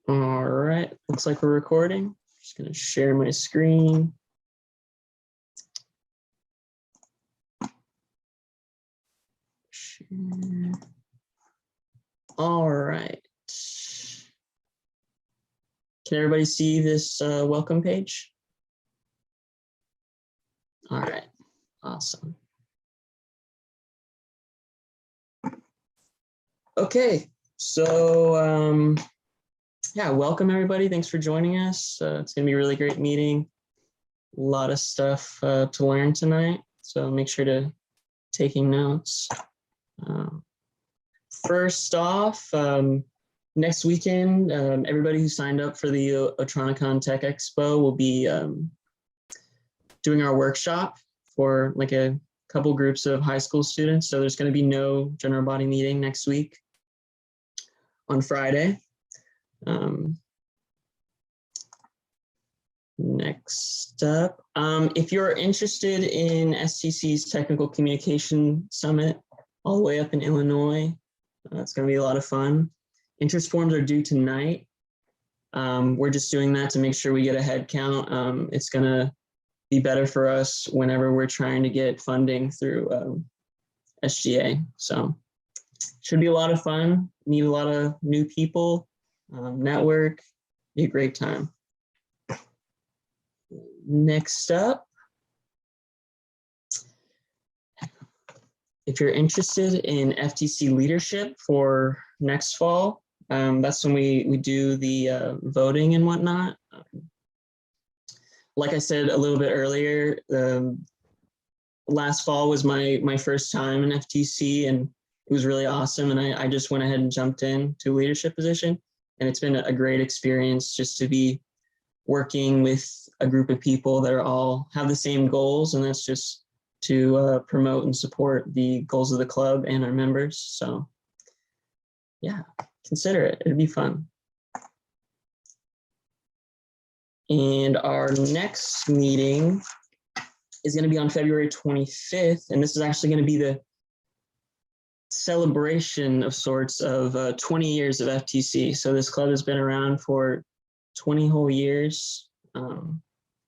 All right, looks like we're recording. Just gonna share my screen. Share. All right. Can everybody see this welcome page? All right, awesome. Okay, so yeah, welcome everybody. Thanks for joining us. It's gonna be a really great meeting. A lot of stuff to learn tonight, so make sure to taking notes. First off, next weekend, everybody who signed up for the Otronicon Tech Expo will be doing our workshop for like a couple groups of high school students. So there's going to be no general body meeting next week on Friday. Next up, if you're interested in STC's Technical Communication Summit all the way up in Illinois, it's going to be a lot of fun. Interest forms are due tonight. We're just doing that to make sure we get a head count. It's going to be better for us whenever we're trying to get funding through SGA. So should be a lot of fun, meet a lot of new people, network, be a great time. Next up, if you're interested in FTC leadership for next fall, that's when we do the voting and whatnot. Like I said a little bit earlier, last fall was my first time in FTC, and it was really awesome. And I just went ahead and jumped into a leadership position, and it's been a great experience just to be working with a group of people that are all have the same goals, and that's just to promote and support the goals of the club and our members. So yeah, consider it, it'd be fun. And our next meeting is going to be on February 25th, and this is actually going to be the celebration of sorts of 20 years of FTC. So this club has been around for 20 whole years.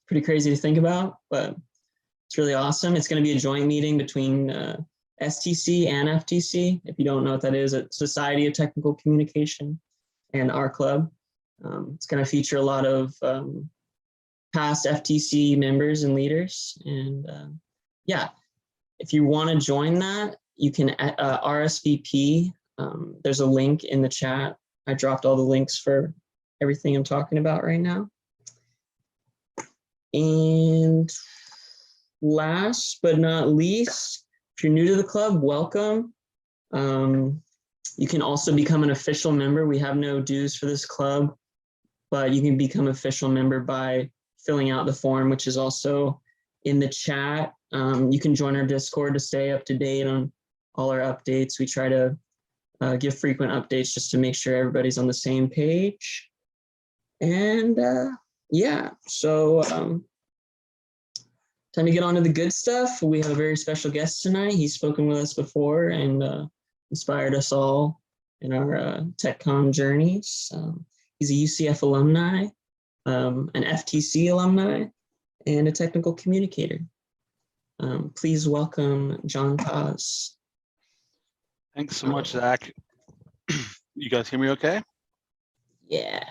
Pretty crazy to think about, but it's really awesome. It's going to be a joint meeting between STC and FTC. If you don't know what that is, it's Society of Technical Communication and our club. It's going to feature a lot of past FTC members and leaders. And yeah, if you want to join that, you can RSVP. There's a link in the chat. I dropped all the links for everything I'm talking about right now. And last but not least, if you're new to the club, welcome. You can also become an official member. We have no dues for this club, but you can become an official member by filling out the form, which is also in the chat. You can join our Discord to stay up to date on all our updates. We try to give frequent updates just to make sure everybody's on the same page. And yeah, so time to get on to the good stuff. We have a very special guest tonight. He's spoken with us before and inspired us all in our TechCon journeys. He's a UCF alumni, an FTC alumni, and a technical communicator. Please welcome John Paz. Thanks so much, Zach. You guys hear me okay? Yeah.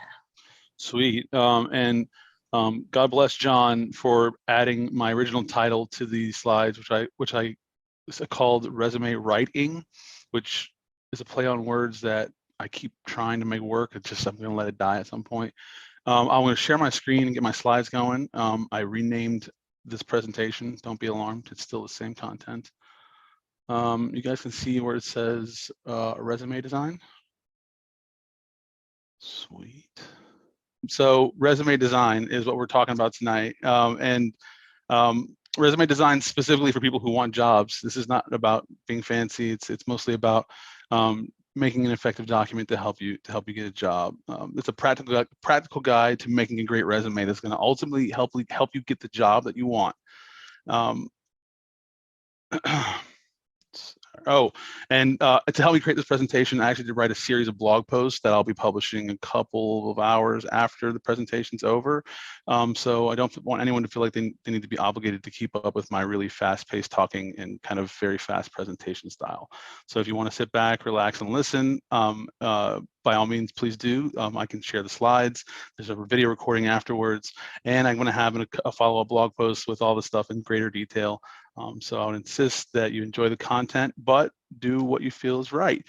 Sweet. And God bless John for adding my original title to these slides, which I called resume writing, which is a play on words that I keep trying to make work. It's just I'm going to let it die at some point. I'm going to share my screen and get my slides going. I renamed this presentation. Don't be alarmed. It's still the same content. You guys can see where it says resume design. Sweet. So resume design is what we're talking about tonight. Resume design specifically for people who want jobs. This is not about being fancy. It's mostly about making an effective document to help you get a job. It's a practical guide to making a great resume that's going to ultimately help you get the job that you want. All Oh, and to help me create this presentation, I actually did write a series of blog posts that I'll be publishing a couple of hours after the presentation's over. So I don't want anyone to feel like they need to be obligated to keep up with my really fast-paced talking and kind of very fast presentation style. So if you want to sit back, relax, and listen, by all means, please do. I can share the slides. There's a video recording afterwards, and I'm going to have a follow-up blog post with all the stuff in greater detail. So I would insist that you enjoy the content, but do what you feel is right.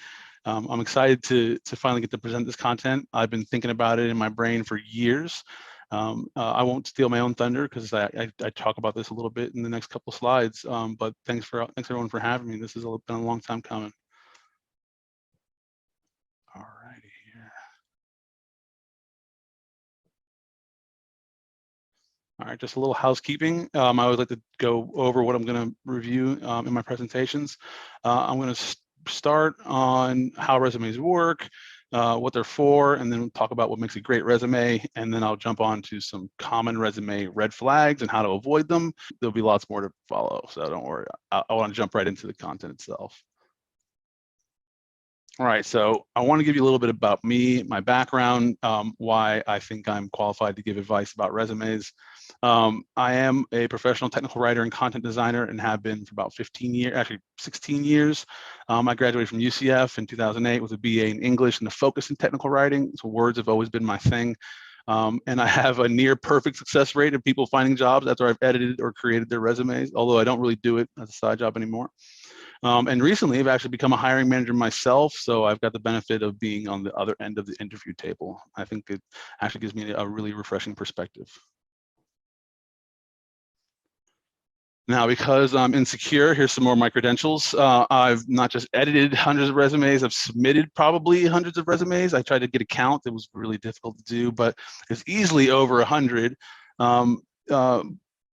I'm excited to finally get to present this content. I've been thinking about it in my brain for years. I won't steal my own thunder because I talk about this a little bit in the next couple slides. But thanks everyone for having me. This has been a long time coming. All righty here. All right, just a little housekeeping. I would like to go over what I'm going to review in my presentations. I'm going to start on how resumes work, what they're for, and then we'll talk about what makes a great resume. And then I'll jump on to some common resume red flags and how to avoid them. There'll be lots more to follow, so don't worry. I want to jump right into the content itself. All right, so I want to give you a little bit about me, my background, why I think I'm qualified to give advice about resumes. I am a professional technical writer and content designer and have been for about 15 years, actually 16 years. I graduated from UCF in 2008 with a BA in English and a focus in technical writing. So words have always been my thing. And I have a near perfect success rate of people finding jobs after I've edited or created their resumes, although I don't really do it as a side job anymore. And recently, I've actually become a hiring manager myself, so I've got the benefit of being on the other end of the interview table. I think it actually gives me a really refreshing perspective. Now, because I'm insecure, here's some more of my credentials. I've not just edited hundreds of resumes, I've submitted probably hundreds of resumes. I tried to get a count. It was really difficult to do, but it's easily over 100.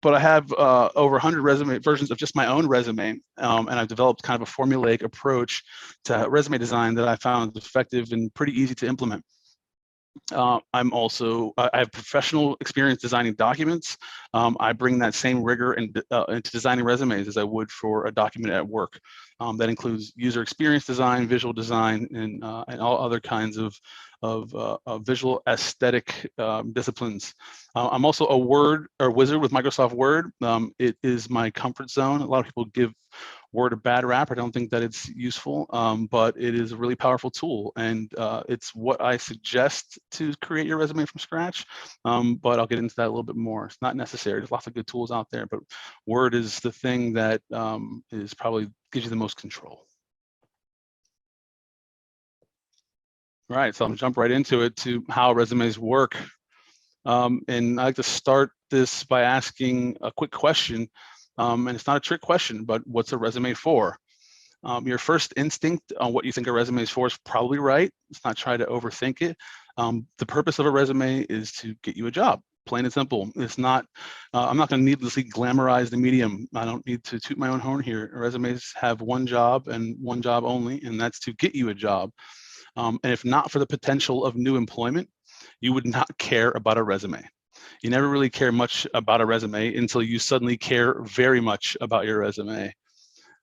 But I have over 100 resume versions of just my own resume, and I've developed kind of a formulaic approach to resume design that I found effective and pretty easy to implement. I have professional experience designing documents. I bring that same rigor into designing resumes as I would for a document at work. That includes user experience design, visual design, and all other kinds of visual aesthetic disciplines. I'm also a wizard with Microsoft Word. It is my comfort zone. A lot of people give Word a bad rap. I don't think that it's useful, but it is a really powerful tool, and it's what I suggest to create your resume from scratch. But I'll get into that a little bit more. It's not necessary. There's lots of good tools out there, but Word is the thing that is probably gives you the most control. All right, so I'm gonna jump right into it to how resumes work. And I like to start this by asking a quick question. And it's not a trick question, but what's a resume for? Your first instinct on what you think a resume is for is probably right. Let's not try to overthink it. The purpose of a resume is to get you a job, plain and simple. It's not, I'm not gonna needlessly glamorize the medium. I don't need to toot my own horn here. Resumes have one job and one job only, and that's to get you a job. And if not for the potential of new employment, you would not care about a resume. You never really care much about a resume until you suddenly care very much about your resume.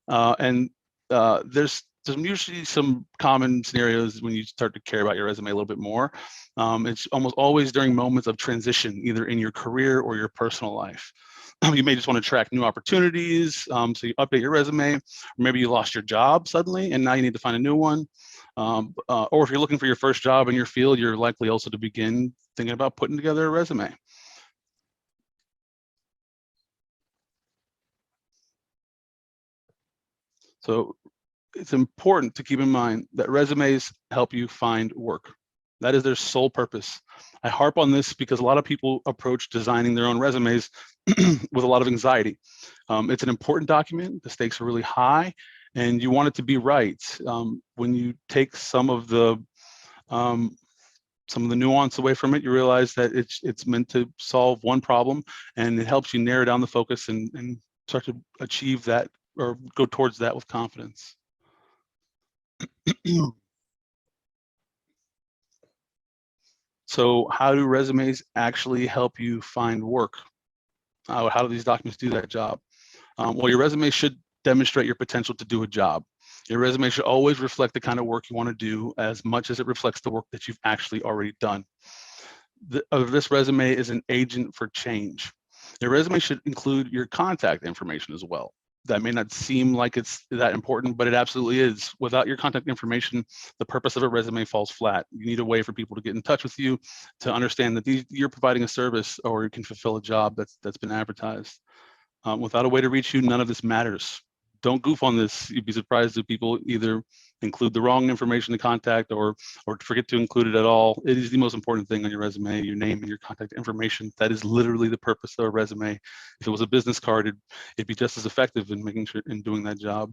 There's usually some common scenarios when you start to care about your resume a little bit more. It's almost always during moments of transition, either in your career or your personal life. You may just want to track new opportunities, so you update your resume, or maybe you lost your job suddenly and now you need to find a new one. Or if you're looking for your first job in your field, you're likely also to begin thinking about putting together a resume. So it's important to keep in mind that resumes help you find work. That is their sole purpose. I harp on this because a lot of people approach designing their own resumes with a lot of anxiety. It's an important document. The stakes are really high, and you want it to be right. When you take some of the nuance away from it, you realize that it's meant to solve one problem, and it helps you narrow down the focus and start to achieve that or go towards that with confidence. So how do resumes actually help you find work? How do these documents do that job? Well, your resume should demonstrate your potential to do a job. Your resume should always reflect the kind of work you want to do as much as it reflects the work that you've actually already done. This resume is an agent for change. Your resume should include your contact information as well. That may not seem like it's that important, but it absolutely is. Without your contact information, the purpose of a resume falls flat. You need a way for people to get in touch with you, to understand that you're providing a service or you can fulfill a job that's been advertised. Without a way to reach you, none of this matters. Don't goof on this. You'd be surprised if people either include the wrong information to contact or forget to include it at all. It is the most important thing on your resume, your name and your contact information. That is literally the purpose of a resume. If it was a business card, it'd be just as effective in making sure in doing that job.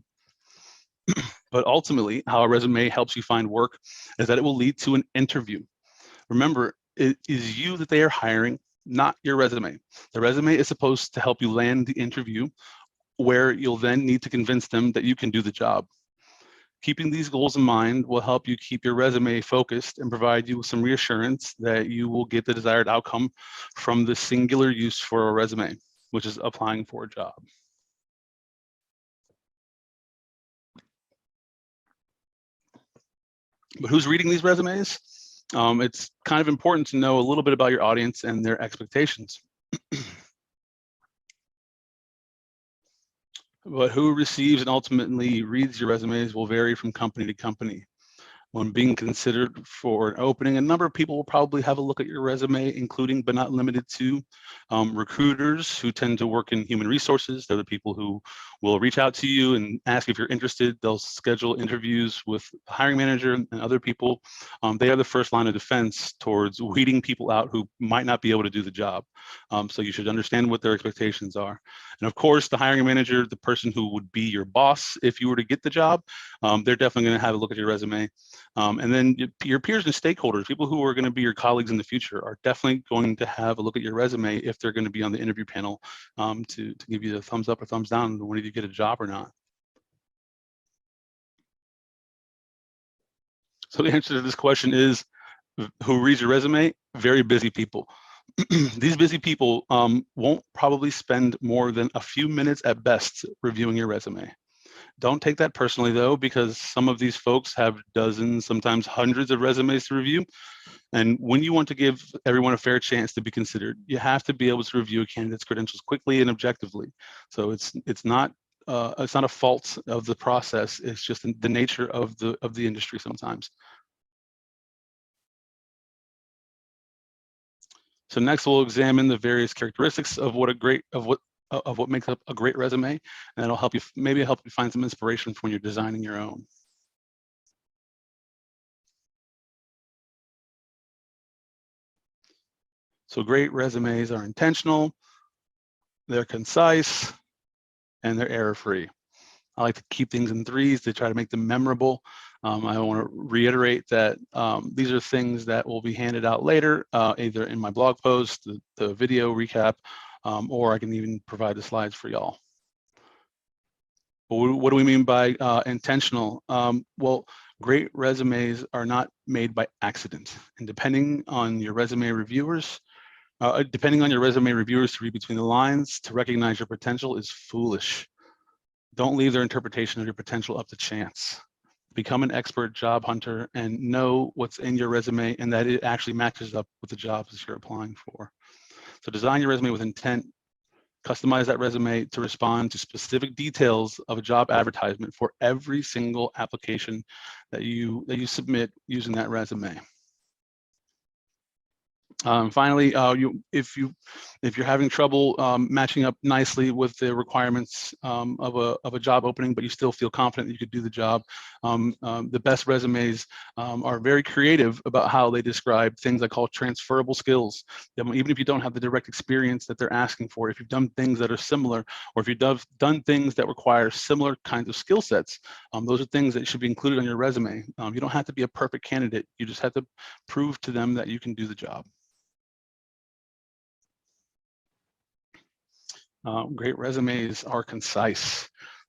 But ultimately, how a resume helps you find work is that it will lead to an interview. Remember, it is you that they are hiring, not your resume. The resume is supposed to help you land the interview, where you'll then need to convince them that you can do the job. Keeping these goals in mind will help you keep your resume focused and provide you with some reassurance that you will get the desired outcome from the singular use for a resume, which is applying for a job. But who's reading these resumes? It's kind of important to know a little bit about your audience and their expectations. But who receives and ultimately reads your resumes will vary from company to company. When being considered for an opening, a number of people will probably have a look at your resume, including but not limited to recruiters who tend to work in human resources. They're the people who will reach out to you and ask if you're interested. They'll schedule interviews with the hiring manager and other people. They are the first line of defense towards weeding people out who might not be able to do the job. So you should understand what their expectations are. And of course, the hiring manager, the person who would be your boss if you were to get the job, they're definitely going to have a look at your resume. And then your peers and stakeholders, people who are going to be your colleagues in the future, are definitely going to have a look at your resume if they're going to be on the interview panel to give you a thumbs up or thumbs down on whether you get a job or not. So the answer to this question is, who reads your resume? Very busy people. These busy people won't probably spend more than a few minutes at best reviewing your resume. Don't take that personally, though, because some of these folks have dozens, sometimes hundreds of resumes to review. And when you want to give everyone a fair chance to be considered, you have to be able to review a candidate's credentials quickly and objectively. So it's not a fault of the process. It's just the nature of the industry sometimes. So next, we'll examine the various characteristics of what makes up a great resume, and that'll help you find some inspiration for when you're designing your own. So great resumes are intentional, they're concise, and they're error-free. I like to keep things in threes to try to make them memorable. I want to reiterate that these are things that will be handed out later, either in my blog post, the video recap, or I can even provide the slides for y'all. What do we mean by intentional? Well, great resumes are not made by accident. And depending on your resume reviewers to read between the lines, to recognize your potential is foolish. Don't leave their interpretation of your potential up to chance. Become an expert job hunter and know what's in your resume and that it actually matches up with the jobs you're applying for. So design your resume with intent. Customize that resume to respond to specific details of a job advertisement for every single application that you submit using that resume. Finally, if you're having trouble matching up nicely with the requirements of a job opening, but you still feel confident that you could do the job, the best resumes are very creative about how they describe things I call transferable skills. Even if you don't have the direct experience that they're asking for, if you've done things that are similar, or if you've done things that require similar kinds of skill sets, those are things that should be included on your resume. You don't have to be a perfect candidate. You just have to prove to them that you can do the job. Great resumes are concise.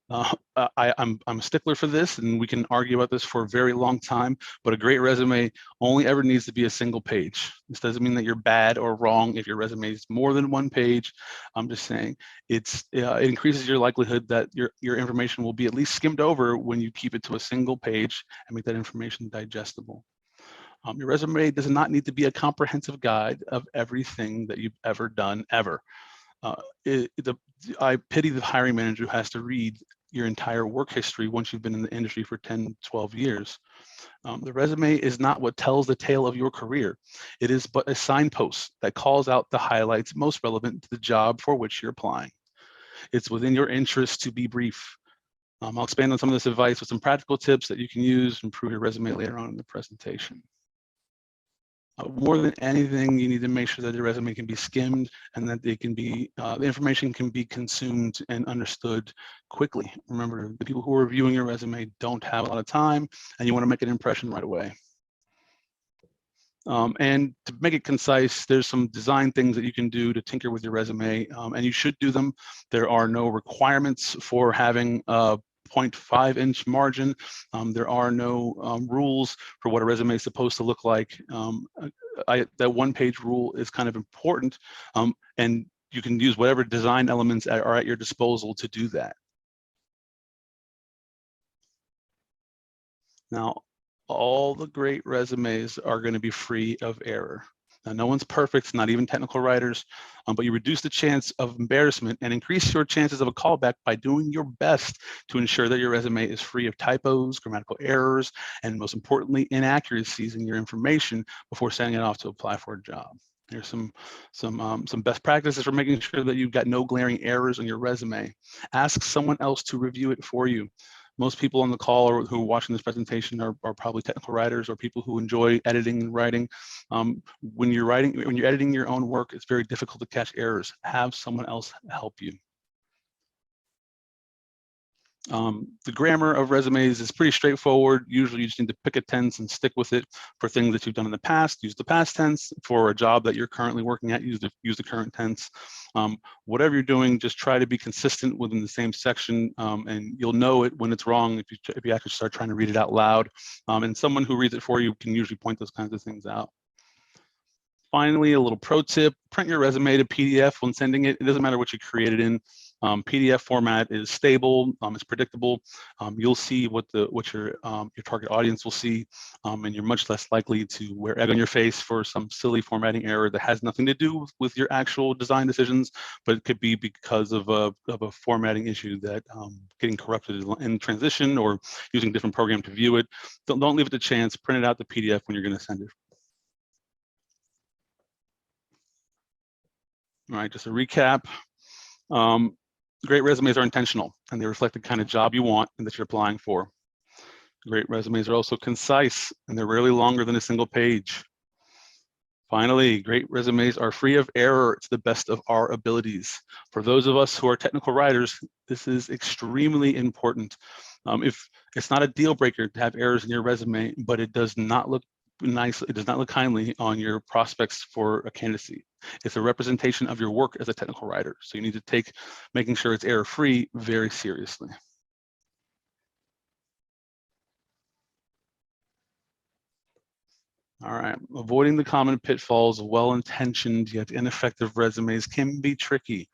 I'm a stickler for this, and we can argue about this for a very long time, but a great resume only ever needs to be a single page. This doesn't mean that you're bad or wrong if your resume is more than one page. I'm just saying it increases your likelihood that your information will be at least skimmed over when you keep it to a single page and make that information digestible. Your resume does not need to be a comprehensive guide of everything that you've ever done, ever. I pity the hiring manager who has to read your entire work history once you've been in the industry for 10, 12 years. The resume is not what tells the tale of your career. It is but a signpost that calls out the highlights most relevant to the job for which you're applying. It's within your interest to be brief. I'll expand on some of this advice with some practical tips that you can use to improve your resume later on in the presentation. More than anything, you need to make sure that your resume can be skimmed and that they can be, the information can be consumed and understood quickly. Remember, the people who are reviewing your resume don't have a lot of time, and you want to make an impression right away. And to make it concise, there's some design things that you can do to tinker with your resume, and you should do them. There are no requirements for having a 0.5-inch margin. There are no rules for what a resume is supposed to look like. That one-page rule is kind of important, and you can use whatever design elements are at your disposal to do that. Now, all the great resumes are going to be free of error. Now, no one's perfect, not even technical writers, but you reduce the chance of embarrassment and increase your chances of a callback by doing your best to ensure that your resume is free of typos, grammatical errors, and most importantly, inaccuracies in your information before sending it off to apply for a job. Here's some best practices for making sure that you've got no glaring errors on your resume. Ask someone else to review it for you. Most people on the call or who are watching this presentation are probably technical writers or people who enjoy editing and writing. When you're editing your own work, it's very difficult to catch errors. Have someone else help you. The grammar of resumes is pretty straightforward. Usually you just need to pick a tense and stick with it. For things that you've done in the past, use the past tense. For a job that you're currently working at, use the current tense. Whatever you're doing, just try to be consistent within the same section, and you'll know it when it's wrong if you actually start trying to read it out loud. And someone who reads it for you can usually point those kinds of things out. Finally, a little pro tip: print your resume to PDF when sending it. It doesn't matter what you create it in. PDF format is stable, it's predictable. You'll see what your target audience will see, and you're much less likely to wear egg on your face for some silly formatting error that has nothing to do with your actual design decisions, but it could be because of a formatting issue that getting corrupted in transition or using a different program to view it. Don't leave it to chance. Print it out to PDF when you're going to send it. All right, just a recap. Great resumes are intentional, and they reflect the kind of job you want and that you're applying for. Great resumes are also concise, and they're rarely longer than a single page. Finally, great resumes are free of error to the best of our abilities. For those of us who are technical writers, this is extremely important. If it's not a deal breaker to have errors in your resume, but it does not look nice, it does not look kindly on your prospects for a candidacy. It's a representation of your work as a technical writer. So you need to take making sure it's error-free very seriously. All right, avoiding the common pitfalls of well-intentioned yet ineffective resumes can be tricky.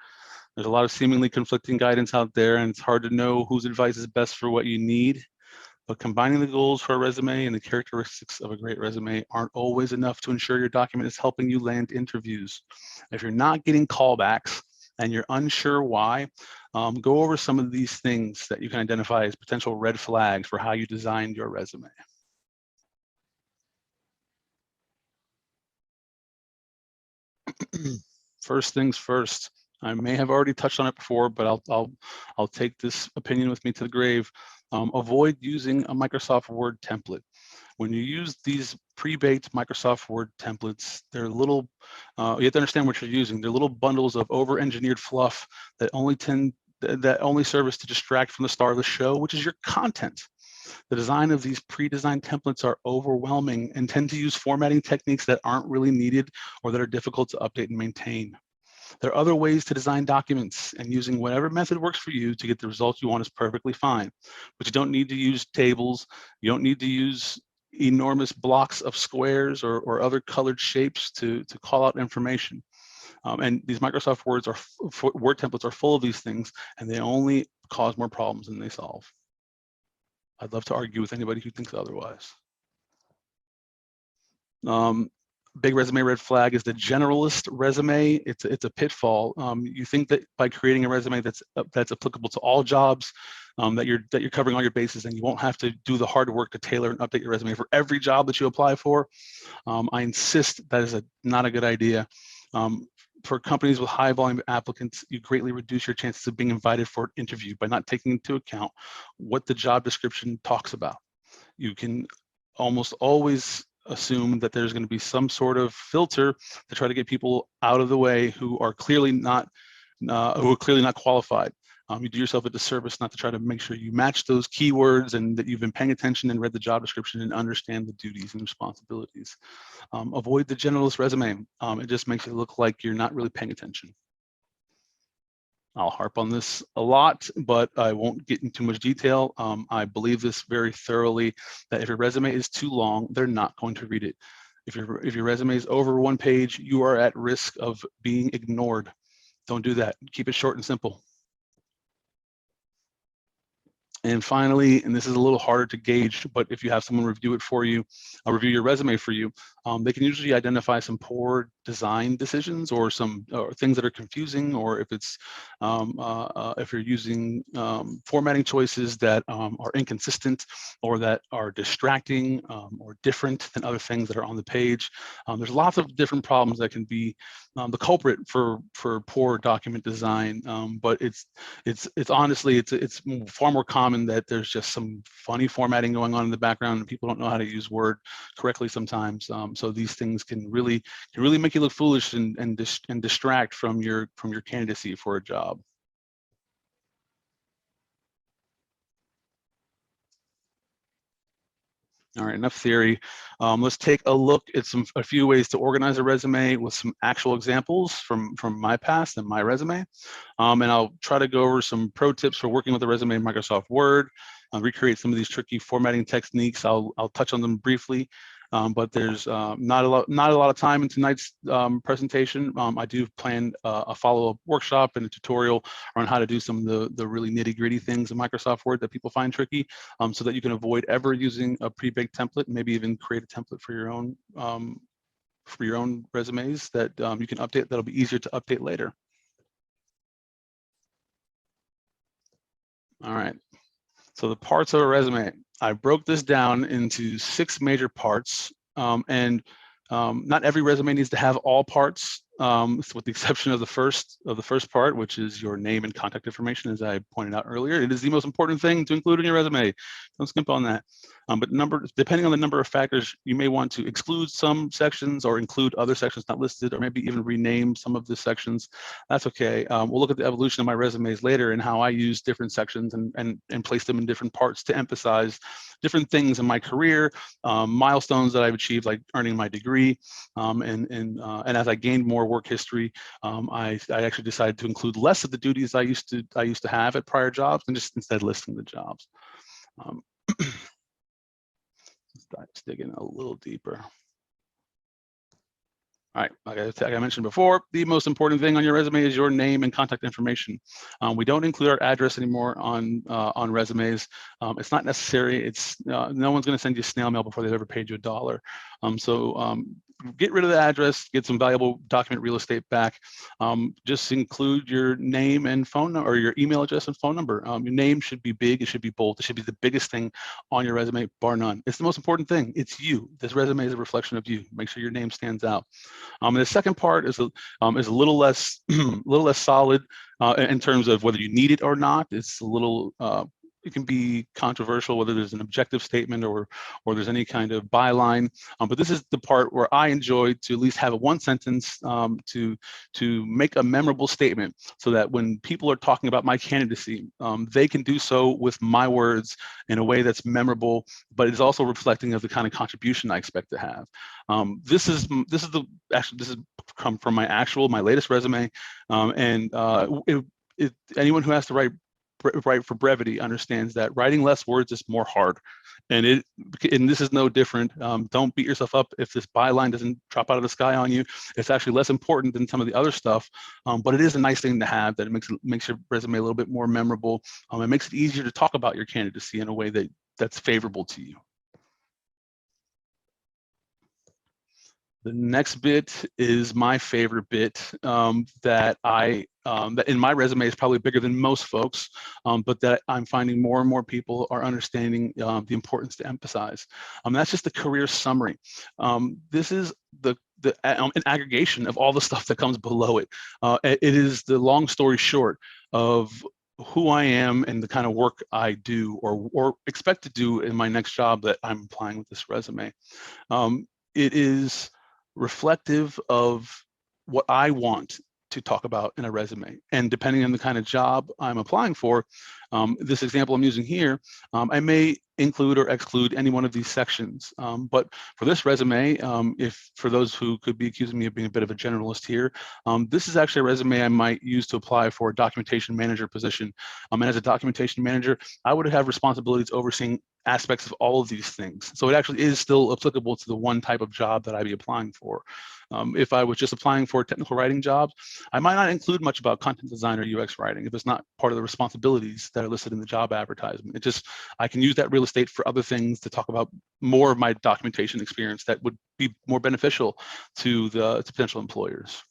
There's a lot of seemingly conflicting guidance out there, and it's hard to know whose advice is best for what you need. But combining the goals for a resume and the characteristics of a great resume aren't always enough to ensure your document is helping you land interviews. If you're not getting callbacks and you're unsure why, go over some of these things that you can identify as potential red flags for how you designed your resume. First things first. I may have already touched on it before, but I'll take this opinion with me to the grave. Avoid using a Microsoft Word template. When you use these pre-baked Microsoft Word templates, they're little, you have to understand what you're using. They're little bundles of over-engineered fluff that only serve to distract from the star of the show, which is your content. The design of these pre-designed templates are overwhelming and tend to use formatting techniques that aren't really needed or that are difficult to update and maintain. There are other ways to design documents, and using whatever method works for you to get the results you want is perfectly fine. But you don't need to use tables. You don't need to use enormous blocks of squares or other colored shapes to call out information. And these Microsoft Word templates are full of these things, and they only cause more problems than they solve. I'd love to argue with anybody who thinks otherwise. Big resume red flag is the generalist resume. It's a pitfall. You think that by creating a resume that's applicable to all jobs, that you're covering all your bases, and you won't have to do the hard work to tailor and update your resume for every job that you apply for. I insist that is not a good idea. For companies with high volume applicants, you greatly reduce your chances of being invited for an interview by not taking into account what the job description talks about. You can almost always assume that there's going to be some sort of filter to try to get people out of the way who are clearly not qualified. You do yourself a disservice not to try to make sure you match those keywords and that you've been paying attention and read the job description and understand the duties and responsibilities. Avoid the generalist resume. It just makes it look like you're not really paying attention. I'll harp on this a lot, but I won't get into too much detail. I believe this very thoroughly, that if your resume is too long, they're not going to read it. If your resume is over one page, you are at risk of being ignored. Don't do that. Keep it short and simple. And finally, and this is a little harder to gauge, but if you have someone review it for you, review your resume for you, they can usually identify some poor design decisions or some things that are confusing, or if it's if you're using formatting choices that are inconsistent or that are distracting or different than other things that are on the page. There's lots of different problems that can be the culprit for poor document design, but it's honestly it's far more common that there's just some funny formatting going on in the background and people don't know how to use Word correctly sometimes. So these things can really make you look foolish and distract from your candidacy for a job. All right, enough theory. Let's take a look at a few ways to organize a resume with some actual examples from my past and my resume. And I'll try to go over some pro tips for working with a resume in Microsoft Word. I'll recreate some of these tricky formatting techniques. I'll touch on them briefly. But there's not a lot of time in tonight's presentation. I do plan a follow-up workshop and a tutorial on how to do some of the really nitty-gritty things in Microsoft Word that people find tricky, so that you can avoid ever using a pre-baked template, maybe even create a template for your own resumes that you can update. That'll be easier to update later. All right. So the parts of a resume, I broke this down into 6 major parts, and not every resume needs to have all parts, with the exception of the first part, which is your name and contact information. As I pointed out earlier, it is the most important thing to include in your resume. Don't skimp on that. But depending on the number of factors, you may want to exclude some sections or include other sections not listed, or maybe even rename some of the sections. That's okay. We'll look at the evolution of my resumes later and how I use different sections and place them in different parts to emphasize different things in my career, milestones that I've achieved, like earning my degree, and as I gained more work history, I actually decided to include less of the duties I used to have at prior jobs, and just instead listing the jobs. Let's dig in a little deeper. All right, like I mentioned before, the most important thing on your resume is your name and contact information. We don't include our address anymore on resumes. It's not necessary. No one's going to send you snail mail before they've ever paid you $1. So get rid of the address, get some valuable document real estate back. Just include your name and phone number, or your email address and phone number. Your name should be big, it should be bold, it should be the biggest thing on your resume, bar none. It's the most important thing. It's you. This resume is a reflection of you. Make sure your name stands out. And the second part is a little less solid in terms of whether you need it or not. It's a little it can be controversial whether there's an objective statement or there's any kind of byline. But this is the part where I enjoy to at least have one sentence to make a memorable statement, so that when people are talking about my candidacy, they can do so with my words in a way that's memorable, but it's also reflecting of the kind of contribution I expect to have. This is come from my latest resume, anyone who has to write for brevity understands that writing less words is more hard, and this is no different. Don't beat yourself up if this byline doesn't drop out of the sky on you. It's actually less important than some of the other stuff, but it is a nice thing to have, that it makes your resume a little bit more memorable. It makes it easier to talk about your candidacy in a way that's favorable to you. The next bit is my favorite bit, that in my resume is probably bigger than most folks, but that I'm finding more and more people are understanding the importance to emphasize. That's just the career summary. This is an aggregation of all the stuff that comes below it. It is the long story short of who I am and the kind of work I do or expect to do in my next job that I'm applying with this resume. It is reflective of what I want to talk about in a resume. And depending on the kind of job I'm applying for, this example I'm using here, I may include or exclude any one of these sections. But for this resume, for those who could be accusing me of being a bit of a generalist here, this is actually a resume I might use to apply for a documentation manager position. And as a documentation manager, I would have responsibilities overseeing aspects of all of these things. So it actually is still applicable to the one type of job that I'd be applying for. If I was just applying for technical writing jobs, I might not include much about content design or UX writing if it's not part of the responsibilities that are listed in the job advertisement. I can use that real estate for other things to talk about more of my documentation experience that would be more beneficial to potential employers.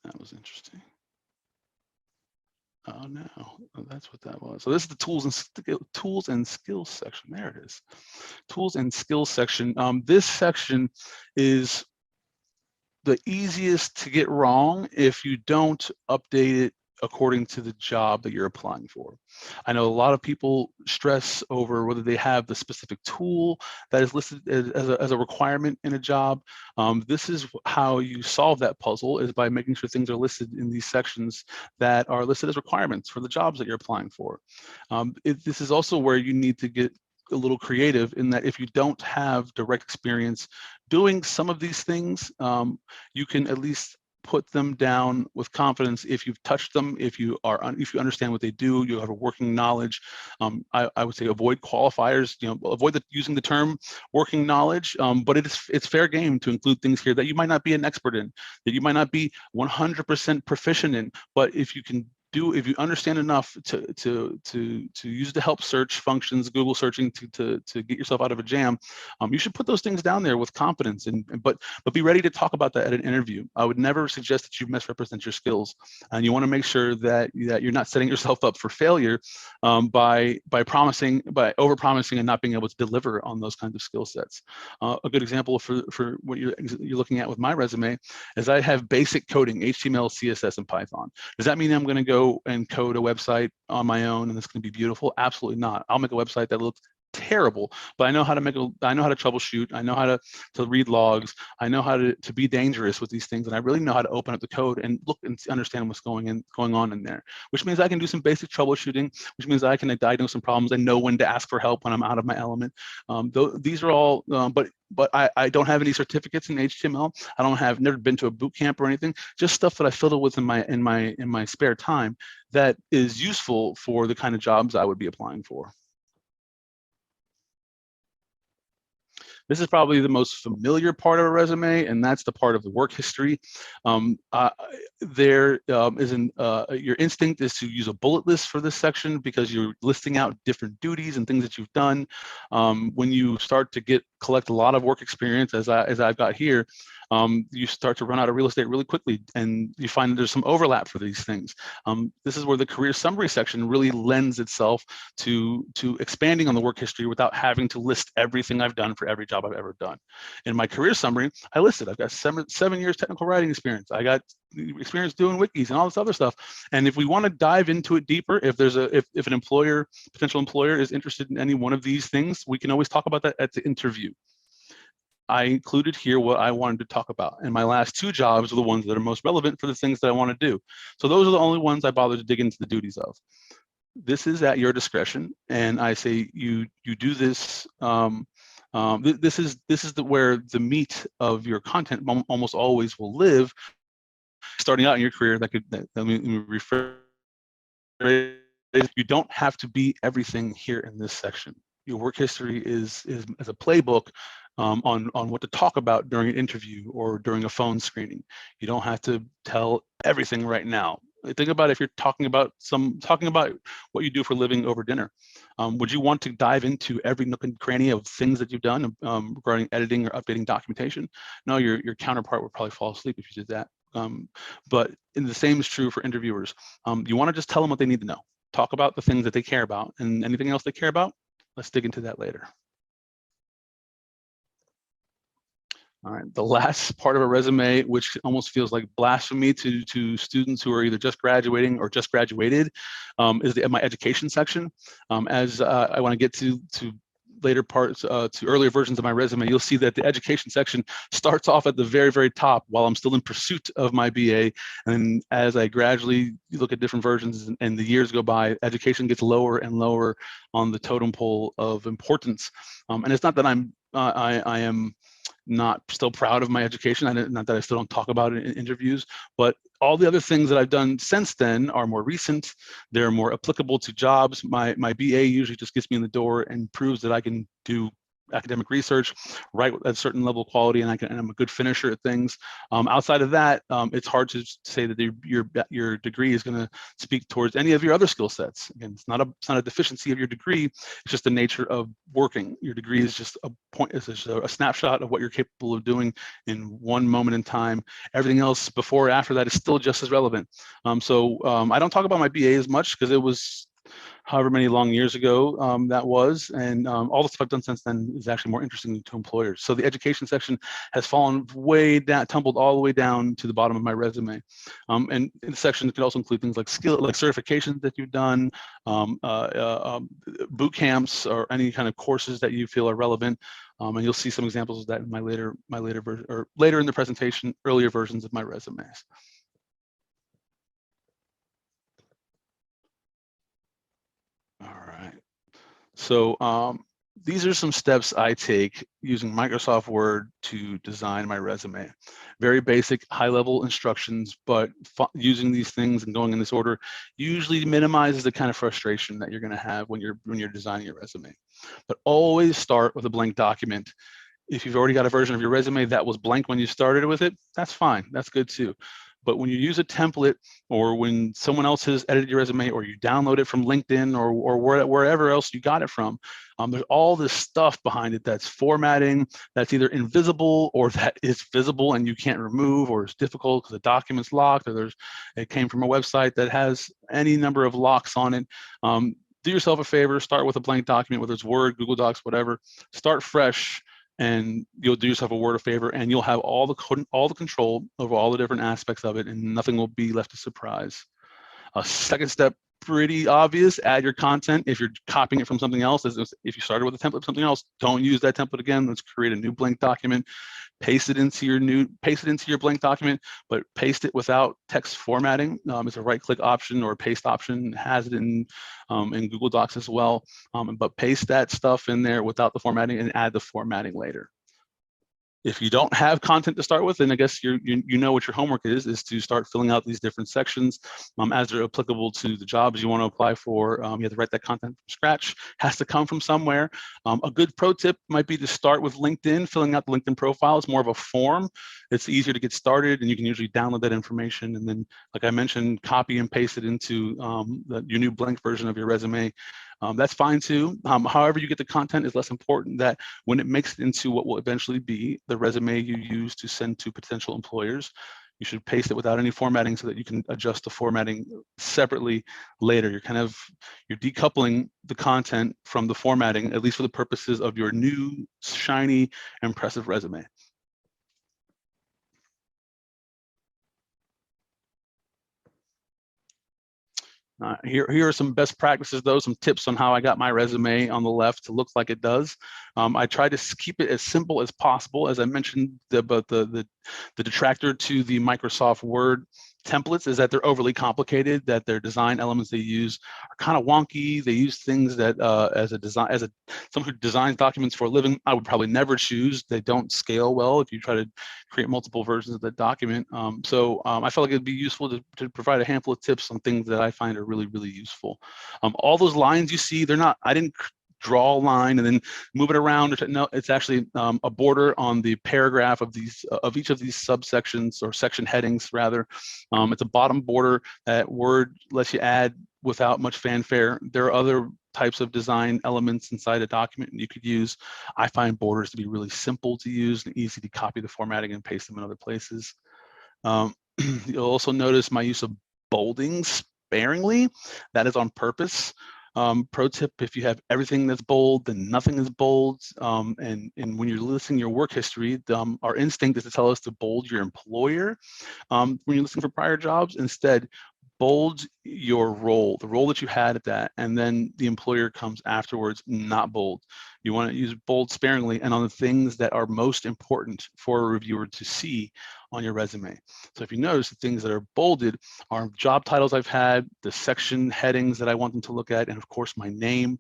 That was interesting. Oh no, that's what that was. So this is the tools and skills section. There it is. Tools and skills section. This section is the easiest to get wrong if you don't update it according to the job that you're applying for. I know a lot of people stress over whether they have the specific tool that is listed as a requirement in a job. This is how you solve that puzzle, is by making sure things are listed in these sections that are listed as requirements for the jobs that you're applying for. This is also where you need to get a little creative, in that if you don't have direct experience doing some of these things, you can at least put them down with confidence if you've touched them, if you understand what they do, you have a working knowledge. I would say avoid qualifiers, avoid using the term working knowledge, but it's fair game to include things here that you might not be an expert in, that you might not be 100% proficient in, but if you understand enough to use the help search functions, Google searching to get yourself out of a jam, you should put those things down there with confidence, but be ready to talk about that at an interview. I would never suggest that you misrepresent your skills, and you want to make sure that you're not setting yourself up for failure by over-promising and not being able to deliver on those kinds of skill sets. A good example for what you're looking at with my resume is I have basic coding, HTML, CSS, and Python. Does that mean I'm going to go and code a website on my own and it's going to be beautiful? Absolutely not. I'll make a website that looks terrible, but I know how to troubleshoot. I know how to read logs. I know how to be dangerous with these things, and I really know how to open up the code and look and understand what's going on in there. Which means I can do some basic troubleshooting. Which means I can diagnose some problems and know when to ask for help when I'm out of my element. These are all, but I don't have any certificates in HTML. I've never been to a boot camp or anything. Just stuff that I fiddle with in my spare time that is useful for the kind of jobs I would be applying for. This is probably the most familiar part of a resume, and that's the part of the work history. Your instinct is to use a bullet list for this section because you're listing out different duties and things that you've done. When you start to collect a lot of work experience, as I've got here, you start to run out of real estate really quickly, and you find that there's some overlap for these things. This is where the career summary section really lends itself to expanding on the work history without having to list everything I've done for every job I've ever done. In my career summary, I listed I've got seven years technical writing experience. I got experience doing wikis and all this other stuff. And if we want to dive into it deeper, if an potential employer is interested in any one of these things, we can always talk about that at the interview. I included here what I wanted to talk about, and my last two jobs are the ones that are most relevant for the things that I want to do. So those are the only ones I bothered to dig into the duties of. This is at your discretion, and I say you do this This is where the meat of your content almost always will live. Starting out in your career, let me rephrase. You don't have to be everything here in this section. Your work history is as a playbook on what to talk about during an interview or during a phone screening. You don't have to tell everything right now. Think about if you're talking about what you do for a living over dinner. Would you want to dive into every nook and cranny of things that you've done regarding editing or updating documentation? No, your counterpart would probably fall asleep if you did that. But the same is true for interviewers. You want to just tell them what they need to know. Talk about the things that they care about, and anything else they care about, let's dig into that later. All right, the last part of a resume, which almost feels like blasphemy to students who are either just graduating or just graduated, is my education section. As I want to get to later parts, to earlier versions of my resume, you'll see that the education section starts off at the very, very top while I'm still in pursuit of my BA. And as I gradually look at different versions and the years go by, education gets lower and lower on the totem pole of importance. And it's not that I am not still proud of my education. Not that I still don't talk about it in interviews, but all the other things that I've done since then are more recent. They're more applicable to jobs. My BA usually just gets me in the door and proves that I can do academic research, write at a certain level of quality, and I'm a good finisher at things. Outside of that, it's hard to say that your degree is going to speak towards any of your other skill sets. Again, it's not a deficiency of your degree. It's just the nature of working. Your degree is just a point. It's just a snapshot of what you're capable of doing in one moment in time. Everything else before or after that is still just as relevant. So I don't talk about my BA as much because it was however many long years ago that was, and all the stuff I've done since then is actually more interesting to employers. So the education section has fallen way down, tumbled all the way down to the bottom of my resume. And the section could also include things like certifications that you've done, boot camps, or any kind of courses that you feel are relevant. And you'll see some examples of that in my later version, or later in the presentation, earlier versions of my resumes. All right. So these are some steps I take using Microsoft Word to design my resume. Very basic, high-level instructions, but using these things and going in this order usually minimizes the kind of frustration that you're going to have when you're designing your resume. But always start with a blank document. If you've already got a version of your resume that was blank when you started with it, that's fine. That's good too. But when you use a template, or when someone else has edited your resume, or you download it from LinkedIn or wherever else you got it from, there's all this stuff behind it that's formatting, that's either invisible or that is visible and you can't remove, or it's difficult because the document's locked, or it came from a website that has any number of locks on it. Do yourself a favor, start with a blank document, whether it's Word, Google Docs, whatever. Start fresh, and you'll do yourself a world of favor, and you'll have all the control over all the different aspects of it, and nothing will be left to surprise. A second step, pretty obvious: add your content. If you're copying it from something else, if you started with a template of something else, don't use that template again. Let's create a new blank document. Paste it into your blank document, but paste it without text formatting. It's a right-click option or a paste option. It has it in Google Docs as well. But paste that stuff in there without the formatting, and add the formatting later. If you don't have content to start with, then I guess you know what your homework is to start filling out these different sections as they're applicable to the jobs you want to apply for. You have to write that content from scratch. Has to come from somewhere. A good pro tip might be to start with LinkedIn. Filling out the LinkedIn profile is more of a form. It's easier to get started, and you can usually download that information, and then, like I mentioned, copy and paste it into your new blank version of your resume. That's fine too. However you get the content is less important. That when it makes it into what will eventually be the resume you use to send to potential employers, you should paste it without any formatting so that you can adjust the formatting separately later. You're decoupling the content from the formatting, at least for the purposes of your new, shiny, impressive resume. Here are some best practices, though, some tips on how I got my resume on the left to look like it does. I try to keep it as simple as possible. As I mentioned, the detractor to the Microsoft Word templates is that they're overly complicated, that their design elements they use are kind of wonky. They use things that someone who designs documents for a living, I would probably never choose. They don't scale well if you try to create multiple versions of the document. So I felt like it'd be useful to provide a handful of tips on things that I find are really, really useful. All those lines you see, I didn't draw a line and then move it around. No, it's actually a border on the paragraph of each of these subsections, or section headings rather. It's a bottom border that Word lets you add without much fanfare. There are other types of design elements inside a document you could use. I find borders to be really simple to use and easy to copy the formatting and paste them in other places. You'll also notice my use of bolding sparingly. That is on purpose. Pro tip, if you have everything that's bold, then nothing is bold. And when you're listing your work history, our instinct is to tell us to bold your employer. When you're listening for prior jobs, instead, bold your role, the role that you had at that, and then the employer comes afterwards, not bold. You want to use bold sparingly and on the things that are most important for a reviewer to see on your resume. So if you notice, the things that are bolded are job titles I've had, the section headings that I want them to look at, and of course my name.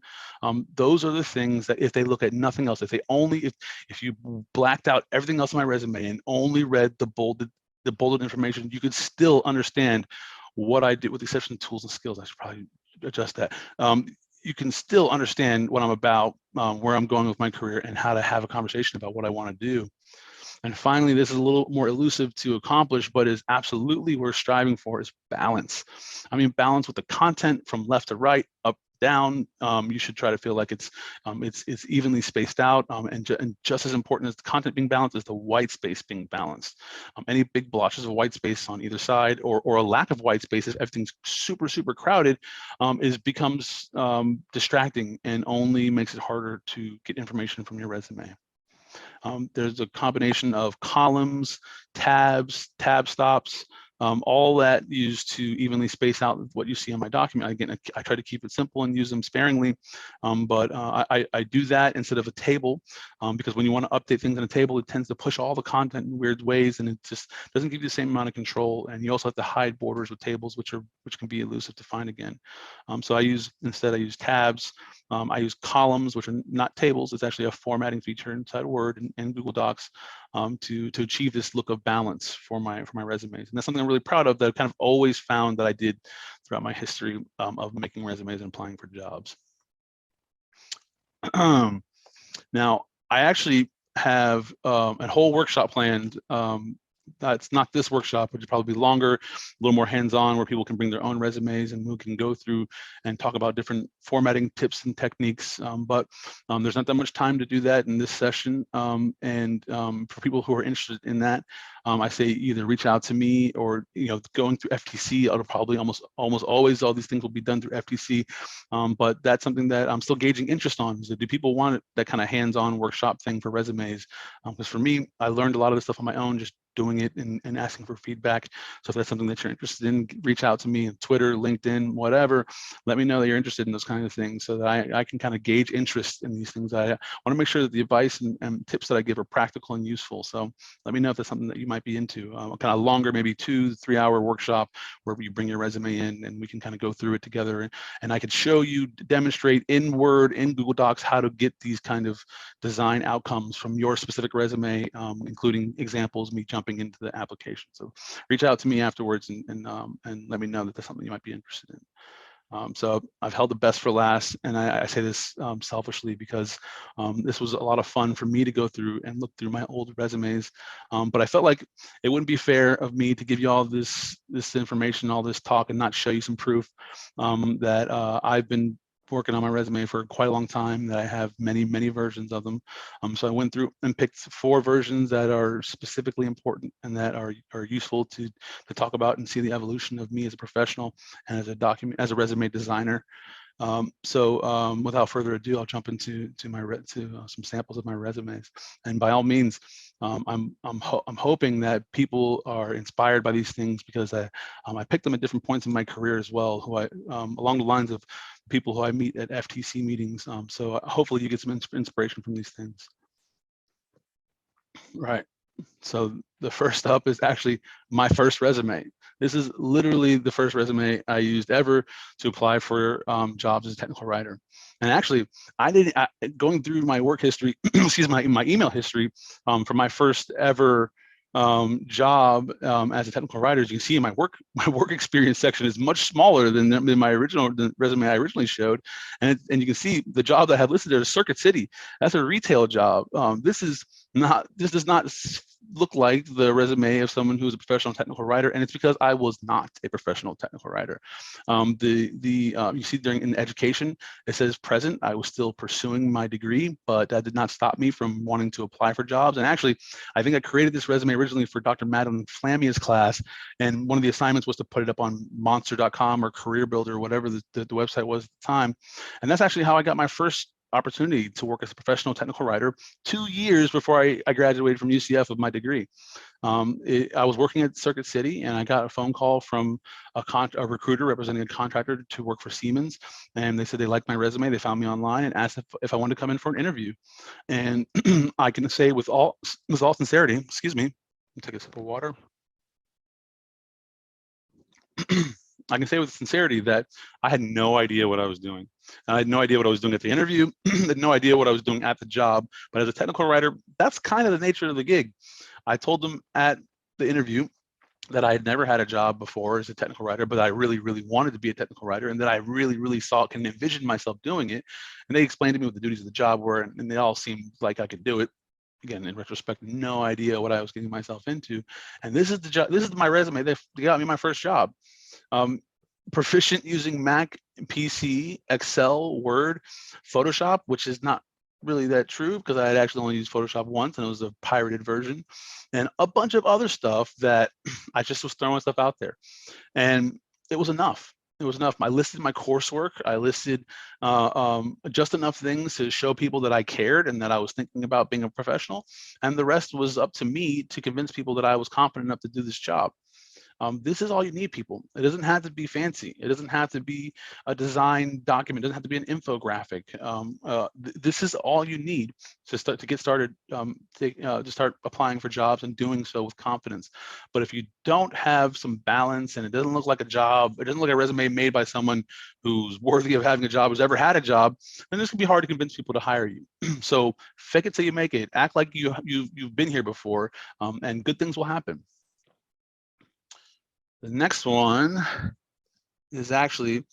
Those are the things that if they look at nothing else, if you blacked out everything else on my resume and only read the bolded information, you could still understand what I did, with the exception of tools and skills. I should probably adjust that. You can still understand what I'm about, where I'm going with my career, and how to have a conversation about what I want to do. And finally, this is a little more elusive to accomplish, but is absolutely we're striving for, is balance. I mean, balance with the content from left to right, up, down. You should try to feel like it's evenly spaced out, and just as important as the content being balanced is the white space being balanced. Any big blotches of white space on either side, or a lack of white space, if everything's super crowded, becomes distracting and only makes it harder to get information from your resume. There's a combination of columns, tabs, tab stops, all that used to evenly space out what you see on my document. Again, I try to keep it simple and use them sparingly, but I do that instead of a table, because when you want to update things in a table, it tends to push all the content in weird ways, and it just doesn't give you the same amount of control. And you also have to hide borders with tables, which can be elusive to find again. So instead I use tabs. I use columns, which are not tables. It's actually a formatting feature inside Word and Google Docs, to achieve this look of balance for my resumes. And that's something I'm really proud of, that I've kind of always found that I did throughout my history of making resumes and applying for jobs. Now, I actually have a whole workshop planned. It's not this workshop, which will probably be longer, a little more hands-on, where people can bring their own resumes and we can go through and talk about different formatting tips and techniques. But there's not that much time to do that in this session. For people who are interested in that, I say either reach out to me, or going through FTC. It'll probably almost always all these things will be done through FTC. But that's something that I'm still gauging interest on. So do people want that kind of hands-on workshop thing for resumes? Because for me, I learned a lot of this stuff on my own, just doing it and asking for feedback. So if that's something that you're interested in, reach out to me on Twitter, LinkedIn, whatever. Let me know that you're interested in those kinds of things, so that I can kind of gauge interest in these things. I want to make sure that the advice and tips that I give are practical and useful. So let me know if that's something that you might be into. A kind of longer, maybe 2-3 hour workshop where you bring your resume in and we can kind of go through it together. And I could show you, demonstrate in Word, in Google Docs, how to get these kind of design outcomes from your specific resume, including examples, me jumping into the application. So reach out to me afterwards and let me know that that's something you might be interested in. So I've held the best for last, and I say this selfishly because this was a lot of fun for me to go through and look through my old resumes. But I felt like it wouldn't be fair of me to give you all this information, all this talk, and not show you some proof that I've been working on my resume for quite a long time, that I have many versions of them. So I went through and picked 4 versions that are specifically important and that are useful to talk about and see the evolution of me as a professional and as a resume designer. Without further ado, I'll jump into some samples of my resumes. And by all means, I'm hoping that people are inspired by these things, because I picked them at different points in my career as well, along the lines of people who I meet at FTC meetings. So hopefully you get some inspiration from these things. Right. So the first up is actually my first resume. This is literally the first resume I used ever to apply for jobs as a technical writer. And actually, going through my work history, excuse me, my email history for my first ever job as a technical writer, as you can see in my work experience section is much smaller than my original resume I originally showed, and you can see the job that I had listed there is Circuit City. That's a retail job. This does not look like the resume of someone who's a professional technical writer, and it's because I was not a professional technical writer. You see in education it says present. I was still pursuing my degree, but that did not stop me from wanting to apply for jobs. And actually, I think I created this resume originally for Dr. Madeline Flamia's class, and one of the assignments was to put it up on monster.com or Career Builder or whatever the website was at the time. And that's actually how I got my first opportunity to work as a professional technical writer 2 years before I graduated from UCF with my degree. I was working at Circuit City, and I got a phone call from a recruiter representing a contractor to work for Siemens, and they said they liked my resume. They found me online and asked if I wanted to come in for an interview. And I can say with all sincerity, excuse me, let me take a sip of water. I can say with sincerity that I had no idea what I was doing. I had no idea what I was doing at the interview. I had no idea what I was doing at the job. But as a technical writer, that's kind of the nature of the gig. I told them at the interview that I had never had a job before as a technical writer, but I really, really wanted to be a technical writer, and that I really, really can envision myself doing it. And they explained to me what the duties of the job were, and they all seemed like I could do it. Again, in retrospect, no idea what I was getting myself into. And this is the job. This is my resume. They got me my first job. Proficient using Mac, PC, Excel, Word, Photoshop, which is not really that true because I had actually only used Photoshop once, and it was a pirated version, and a bunch of other stuff that I just was throwing stuff out there, and it was enough. It was enough. I listed my coursework. I listed just enough things to show people that I cared and that I was thinking about being a professional, and the rest was up to me to convince people that I was competent enough to do this job. This is all you need, people. It doesn't have to be fancy. It doesn't have to be a design document. It doesn't have to be an infographic. This is all you need to get started, to start applying for jobs and doing so with confidence. But if you don't have some balance and it doesn't look like a job, it doesn't look like a resume made by someone who's worthy of having a job, who's ever had a job, then this can be hard to convince people to hire you. So fake it till you make it. Act like you've been here before, and good things will happen. The next one is actually,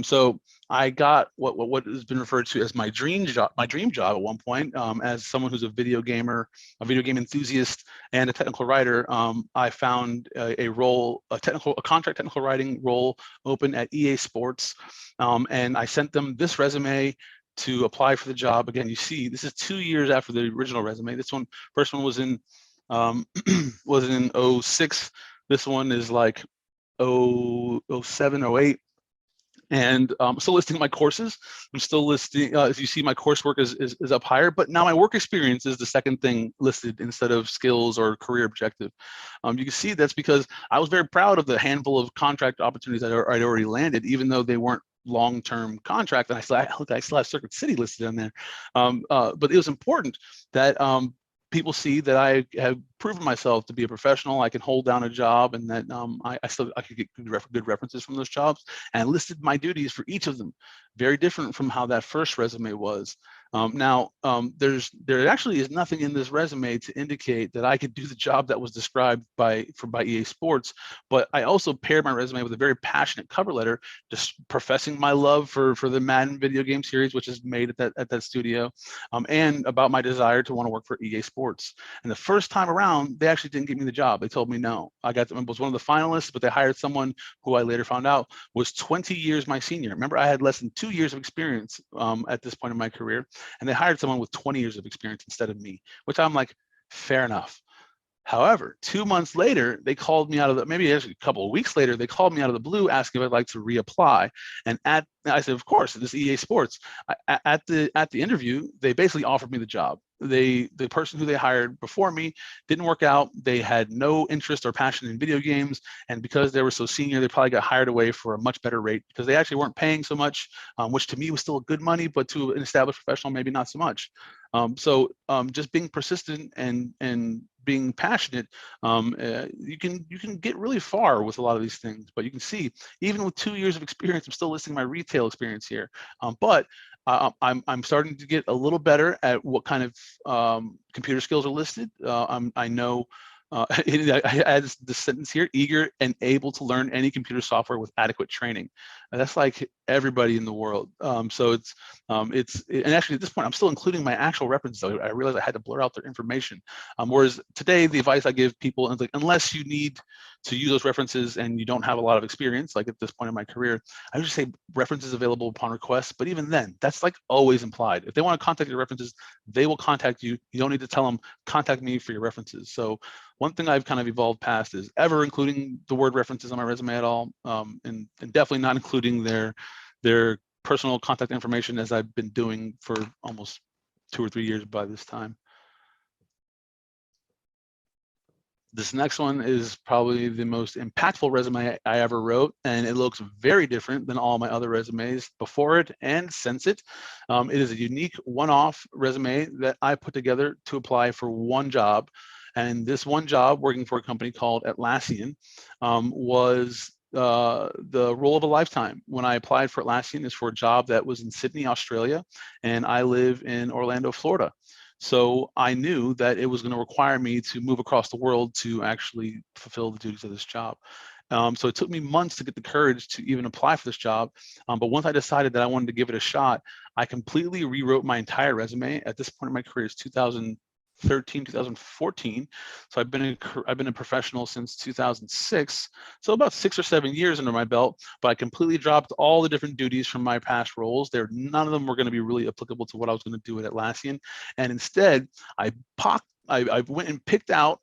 so I got what has been referred to as my dream job at one point. As someone who's a video game enthusiast and a technical writer, I found a contract technical writing role open at EA Sports, and I sent them this resume to apply for the job. Again, you see, this is 2 years after the original resume. First one was in 06. This one is like 07, 08. And I'm still listing my courses. I'm still listing, as you see, my coursework is up higher, but now my work experience is the second thing listed instead of skills or career objective. You can see that's because I was very proud of the handful of contract opportunities I'd already landed, even though they weren't long-term contract. And I still have Circuit City listed on there. But it was important that people see that I have proven myself to be a professional. I can hold down a job, and that I could get good references from those jobs, and I listed my duties for each of them. Very different from how that first resume was. There actually is nothing in this resume to indicate that I could do the job that was described by EA Sports, but I also paired my resume with a very passionate cover letter, just professing my love for the Madden video game series, which is made at that studio, and about my desire to want to work for EA Sports. And the first time around, they actually didn't give me the job. They told me no. I was one of the finalists, but they hired someone who I later found out was 20 years my senior. Remember, I had less than 2 years of experience at this point in my career, and they hired someone with 20 years of experience instead of me, which I'm like, fair enough. However, 2 months later, they called me out of maybe actually a couple of weeks later, they called me out of the blue asking if I'd like to reapply. And I said, of course, this is EA Sports. At the interview, they basically offered me the job. The person who they hired before me didn't work out. They had no interest or passion in video games, and because they were so senior, they probably got hired away for a much better rate because they actually weren't paying so much, which to me was still good money, but to an established professional, maybe not so much. Just being persistent and being passionate, you can get really far with a lot of these things. But you can see, even with 2 years of experience, I'm still listing my retail experience here. But I'm starting to get a little better at what kind of computer skills are listed. I know. I add this sentence here: eager and able to learn any computer software with adequate training. And that's like everybody in the world. So and actually at this point, I'm still including my actual references. I realized I had to blur out their information. Whereas today, the advice I give people is like, unless you need to use those references and you don't have a lot of experience, like at this point in my career, I would just say references available upon request. But even then, that's like always implied. If they want to contact your references, they will contact you. You don't need to tell them, contact me for your references. So one thing I've kind of evolved past is ever including the word references on my resume at all, and definitely not including their personal contact information, as I've been doing for almost 2 or 3 years by this time. This next one is probably the most impactful resume I ever wrote, and it looks very different than all my other resumes before it and since it. It is a unique one-off resume that I put together to apply for one job. And this one job, working for a company called Atlassian, was the role of a lifetime. When I applied for Atlassian, is for a job that was in Sydney, Australia, and I live in Orlando, Florida. So I knew that it was going to require me to move across the world to actually fulfill the duties of this job. So it took me months to get the courage to even apply for this job. But once I decided that I wanted to give it a shot, I completely rewrote my entire resume. At this point in my career, it's 2013, 2014. So I've been a professional since 2006. So about 6 or 7 years under my belt, but I completely dropped all the different duties from my past roles. None of them were going to be really applicable to what I was going to do at Atlassian. And instead, I went and picked out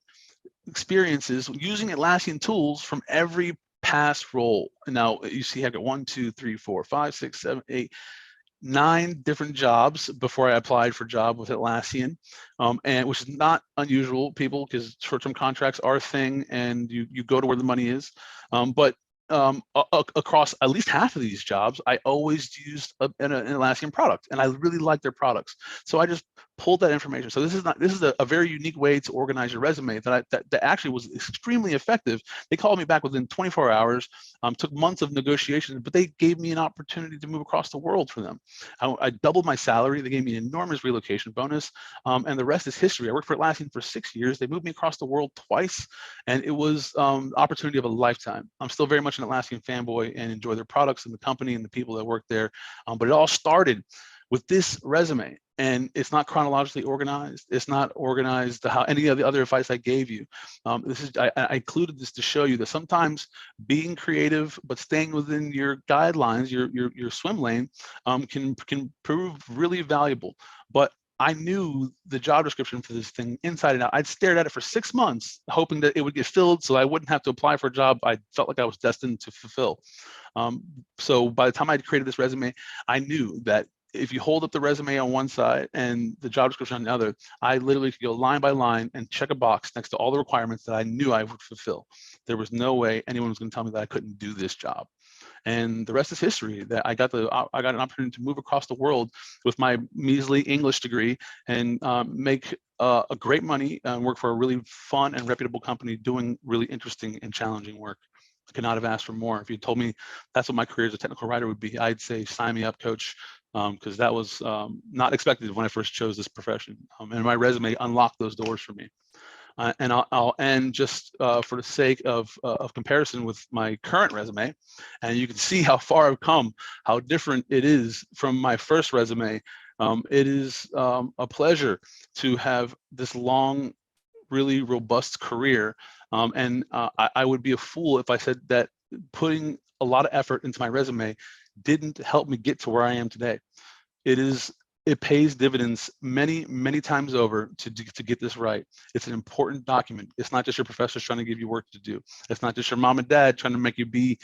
experiences using Atlassian tools from every past role. And now you see I've got 1, 2, 3, 4, 5, 6, 7, 8, 9 different jobs before I applied for a job with Atlassian, and which is not unusual, people, because short-term contracts are a thing, and you go to where the money is. But across at least half of these jobs, I always used an Atlassian product, and I really like their products. So I just pulled that information. So this is a very unique way to organize your resume that actually was extremely effective. They called me back within 24 hours. Took months of negotiations, but they gave me an opportunity to move across the world for them. I doubled my salary. They gave me an enormous relocation bonus, and the rest is history. I worked for Atlassian for 6 years. They moved me across the world twice, and it was opportunity of a lifetime. I'm still very much an Atlassian fanboy and enjoy their products and the company and the people that work there. But it all started with this resume, and it's not chronologically organized. It's not organized how any of the other advice I gave you. I included this to show you that sometimes being creative but staying within your guidelines, your swim lane, can prove really valuable. But I knew the job description for this thing inside and out. I'd stared at it for 6 months, hoping that it would get filled so I wouldn't have to apply for a job I felt like I was destined to fulfill. So by the time I'd created this resume, I knew that if you hold up the resume on one side and the job description on the other, I literally could go line by line and check a box next to all the requirements that I knew I would fulfill. There was no way anyone was going to tell me that I couldn't do this job. And the rest is history. That I got an opportunity to move across the world with my measly English degree and make a great money and work for a really fun and reputable company doing really interesting and challenging work. I could not have asked for more. If you told me that's what my career as a technical writer would be, I'd say sign me up, coach, because that was not expected when I first chose this profession. And my resume unlocked those doors for me. And I'll end just for the sake of comparison with my current resume. And you can see how far I've come, how different it is from my first resume. It is a pleasure to have this long, really robust career. And I would be a fool if I said that putting a lot of effort into my resume didn't help me get to where I am today. It pays dividends many, many times over to get this right. It's an important document. It's not just your professors trying to give you work to do. It's not just your mom and dad trying to make you be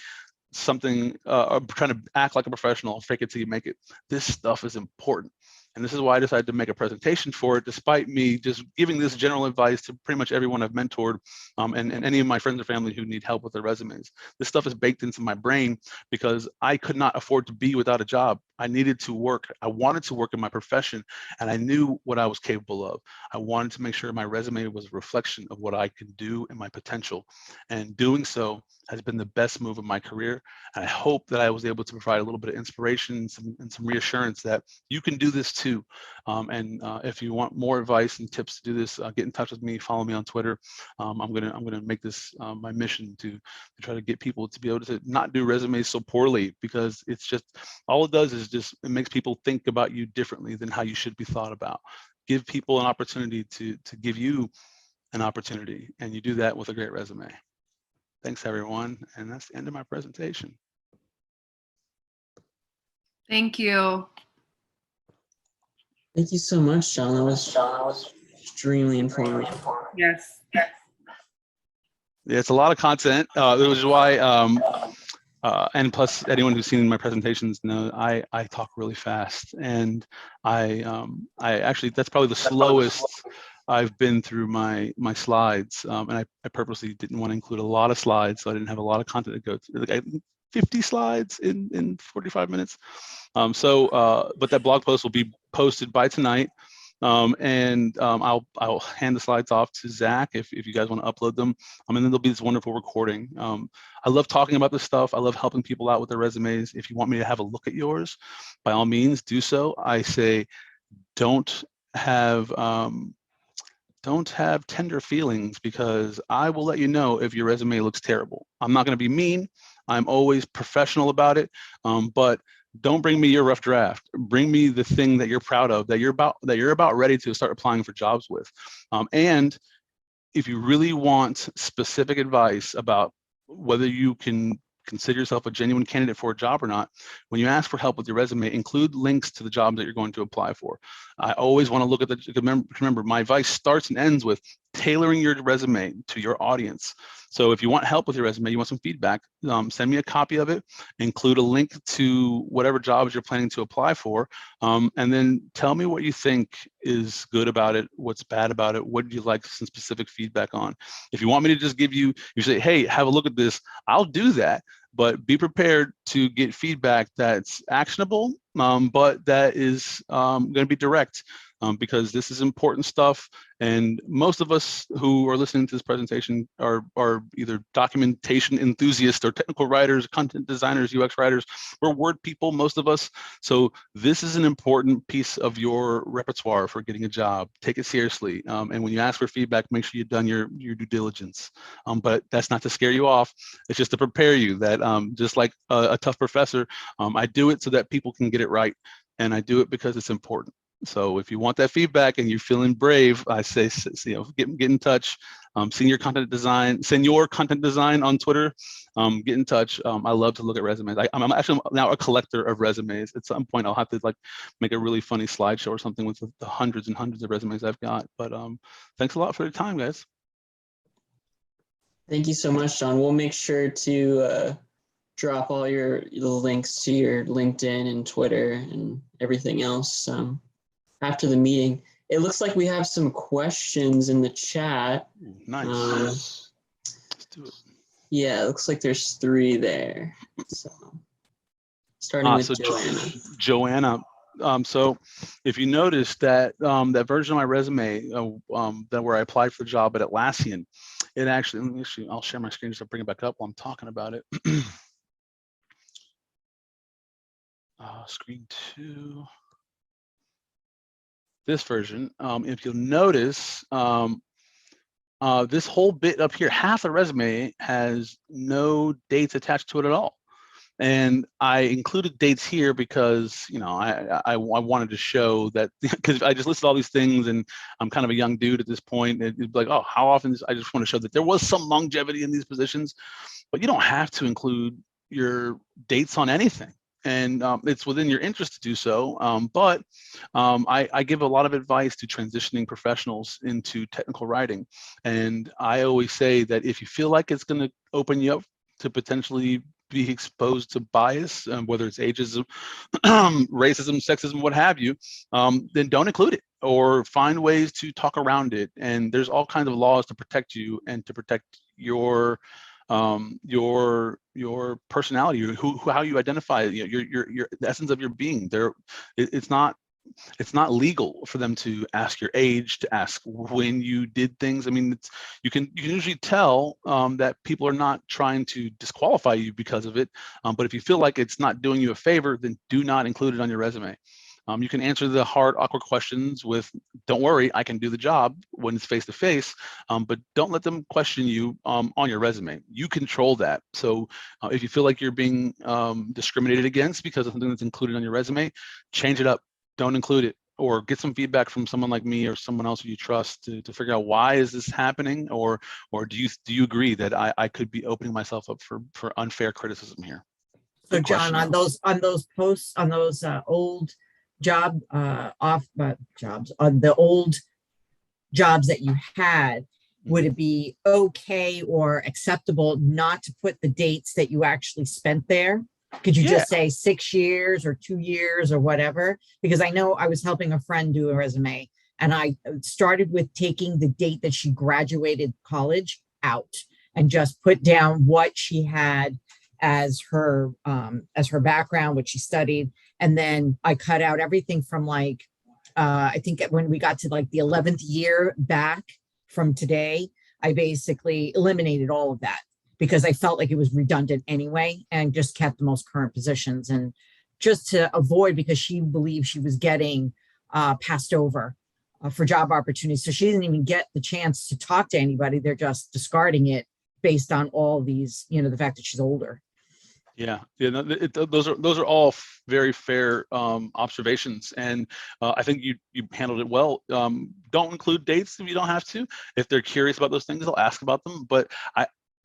something, or trying to act like a professional, fake it till you make it. This stuff is important. And this is why I decided to make a presentation for it, despite me just giving this general advice to pretty much everyone I've mentored, and any of my friends or family who need help with their resumes. This stuff is baked into my brain because I could not afford to be without a job. I needed to work. I wanted to work in my profession, and I knew what I was capable of. I wanted to make sure my resume was a reflection of what I can do and my potential. And doing so has been the best move of my career. And I hope that I was able to provide a little bit of inspiration and some reassurance that you can do this too. If you want more advice and tips to do this, get in touch with me. Follow me on Twitter. I'm gonna make this my mission to try to get people to be able to not do resumes so poorly, because it's just, all it does is just, it makes people think about you differently than how you should be thought about. Give people an opportunity to give you an opportunity, and you do that with a great resume. Thanks, everyone. And that's the end of my presentation. Thank you. Thank you so much, John. That was extremely informative. Yes. Yeah, it's a lot of content, which is why, and plus anyone who's seen my presentations know I talk really fast, and I actually, that's probably the slowest I've been through my slides, and I purposely didn't want to include a lot of slides, so I didn't have a lot of content to go through. Like 50 slides in 45 minutes. But that blog post will be posted by tonight. I'll hand the slides off to Zach if you guys want to upload them. And then there'll be this wonderful recording. I love talking about this stuff. I love helping people out with their resumes. If you want me to have a look at yours, by all means, do so. I say, don't have tender feelings, because I will let you know if your resume looks terrible. I'm not going to be mean. I'm always professional about it, but don't bring me your rough draft. Bring me the thing that you're proud of, that you're about ready to start applying for jobs with. And if you really want specific advice about whether you can consider yourself a genuine candidate for a job or not, when you ask for help with your resume, include links to the jobs that you're going to apply for. I always want to look at remember, my advice starts and ends with tailoring your resume to your audience. So if you want help with your resume, you want some feedback, send me a copy of it, include a link to whatever jobs you're planning to apply for, and then tell me what you think is good about it, what's bad about it, what do you like some specific feedback on. If you want me to just give you say, hey, have a look at this, I'll do that. But be prepared to get feedback that's actionable, but that is going to be direct, because this is important stuff. And most of us who are listening to this presentation are either documentation enthusiasts or technical writers, content designers, UX writers. We're word people, most of us. So this is an important piece of your repertoire for getting a job. Take it seriously. And when you ask for feedback, make sure you've done your due diligence. But that's not to scare you off. It's just to prepare you that just like a tough professor, I do it so that people can get it right. And I do it because it's important. So if you want that feedback and you're feeling brave, I say, get in touch. Señor Content Design on Twitter. Get in touch. I love to look at resumes. I'm actually now a collector of resumes. At some point, I'll have to make a really funny slideshow or something with the hundreds and hundreds of resumes I've got. But thanks a lot for your time, guys. Thank you so much, John. We'll make sure to drop all the links to your LinkedIn and Twitter and everything else after the meeting. It looks like we have some questions in the chat. Nice. Let's do it. Yeah, it looks like there's 3 there. So starting with Joanna. So if you notice that that version of my resume that where I applied for the job at Atlassian, it actually, I'll share my screen just to bring it back up while I'm talking about it. Screen 2. This version, if you'll notice, this whole bit up here, half the resume has no dates attached to it at all. And I included dates here because, I wanted to show that, because I just listed all these things and I'm kind of a young dude at this point. It'd be like, oh, how often? I just want to show that there was some longevity in these positions, but you don't have to include your dates on anything. And it's within your interest to do so. But I give a lot of advice to transitioning professionals into technical writing. And I always say that if you feel like it's going to open you up to potentially be exposed to bias, whether it's ageism, racism, sexism, what have you, then don't include it, or find ways to talk around it. And there's all kinds of laws to protect you and to protect your personality, how you identify, your the essence of your being. It's not legal for them to ask your age, to ask when you did things. I mean, you can usually tell that people are not trying to disqualify you because of it. But if you feel like it's not doing you a favor, then do not include it on your resume. You can answer the hard, awkward questions with, "Don't worry, I can do the job," when it's face to face, but don't let them question you on your resume. You control that. So if you feel like you're being discriminated against because of something that's included on your resume, change it up. Don't include it, or get some feedback from someone like me or someone else who you trust to figure out, why is this happening, or do you agree that I could be opening myself up for unfair criticism here? So Good John, question, on those posts, on those old jobs, on the old jobs that you had, would it be okay or acceptable not to put the dates that you actually spent there? Could you just say 6 years or 2 years or whatever? Because I know I was helping a friend do a resume, and I started with taking the date that she graduated college out and just put down what she had as her background, what she studied. And then I cut out everything from like, I think when we got to like the 11th year back from today, I basically eliminated all of that, because I felt like it was redundant anyway, and just kept the most current positions, and just to avoid, because she believed she was getting passed over for job opportunities. So she didn't even get the chance to talk to anybody. They're just discarding it based on all these, the fact that she's older. Yeah, no, those are all very fair observations, and I think you handled it well. Don't include dates if you don't have to. If they're curious about those things, they'll ask about them. But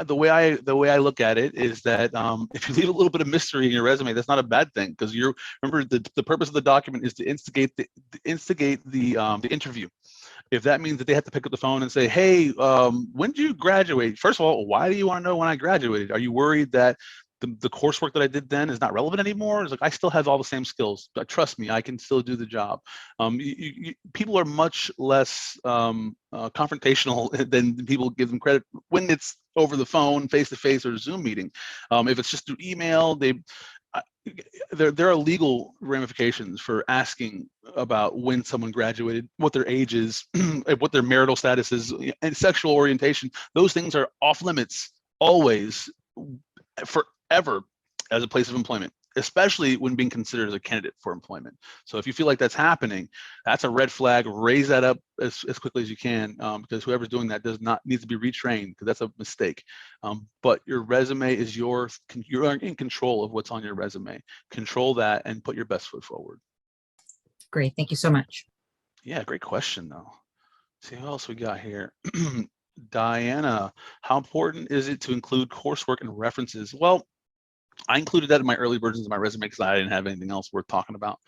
the way I look at it is that if you leave a little bit of mystery in your resume, that's not a bad thing, because remember the purpose of the document is to instigate the interview. If that means that they have to pick up the phone and say, "Hey, when did you graduate?" First of all, why do you want to know when I graduated? Are you worried that the coursework that I did then is not relevant anymore? It's like, I still have all the same skills, but trust me, I can still do the job. People are much less confrontational than people give them credit when it's over the phone, face to face, or Zoom meeting. If it's just through email, there are legal ramifications for asking about when someone graduated, what their age is, what their marital status is, and sexual orientation. Those things are off limits always, forever, as a place of employment, especially when being considered as a candidate for employment. So if you feel like that's happening, that's a red flag. Raise that up as quickly as you can, because whoever's doing that needs to be retrained, because that's a mistake. But your resume is you're in control of what's on your resume. Control that and put your best foot forward. Great. Thank you so much. Yeah, great question though. See what else we got here. Diana, how important is it to include coursework and references? Well, I included that in my early versions of my resume because I didn't have anything else worth talking about.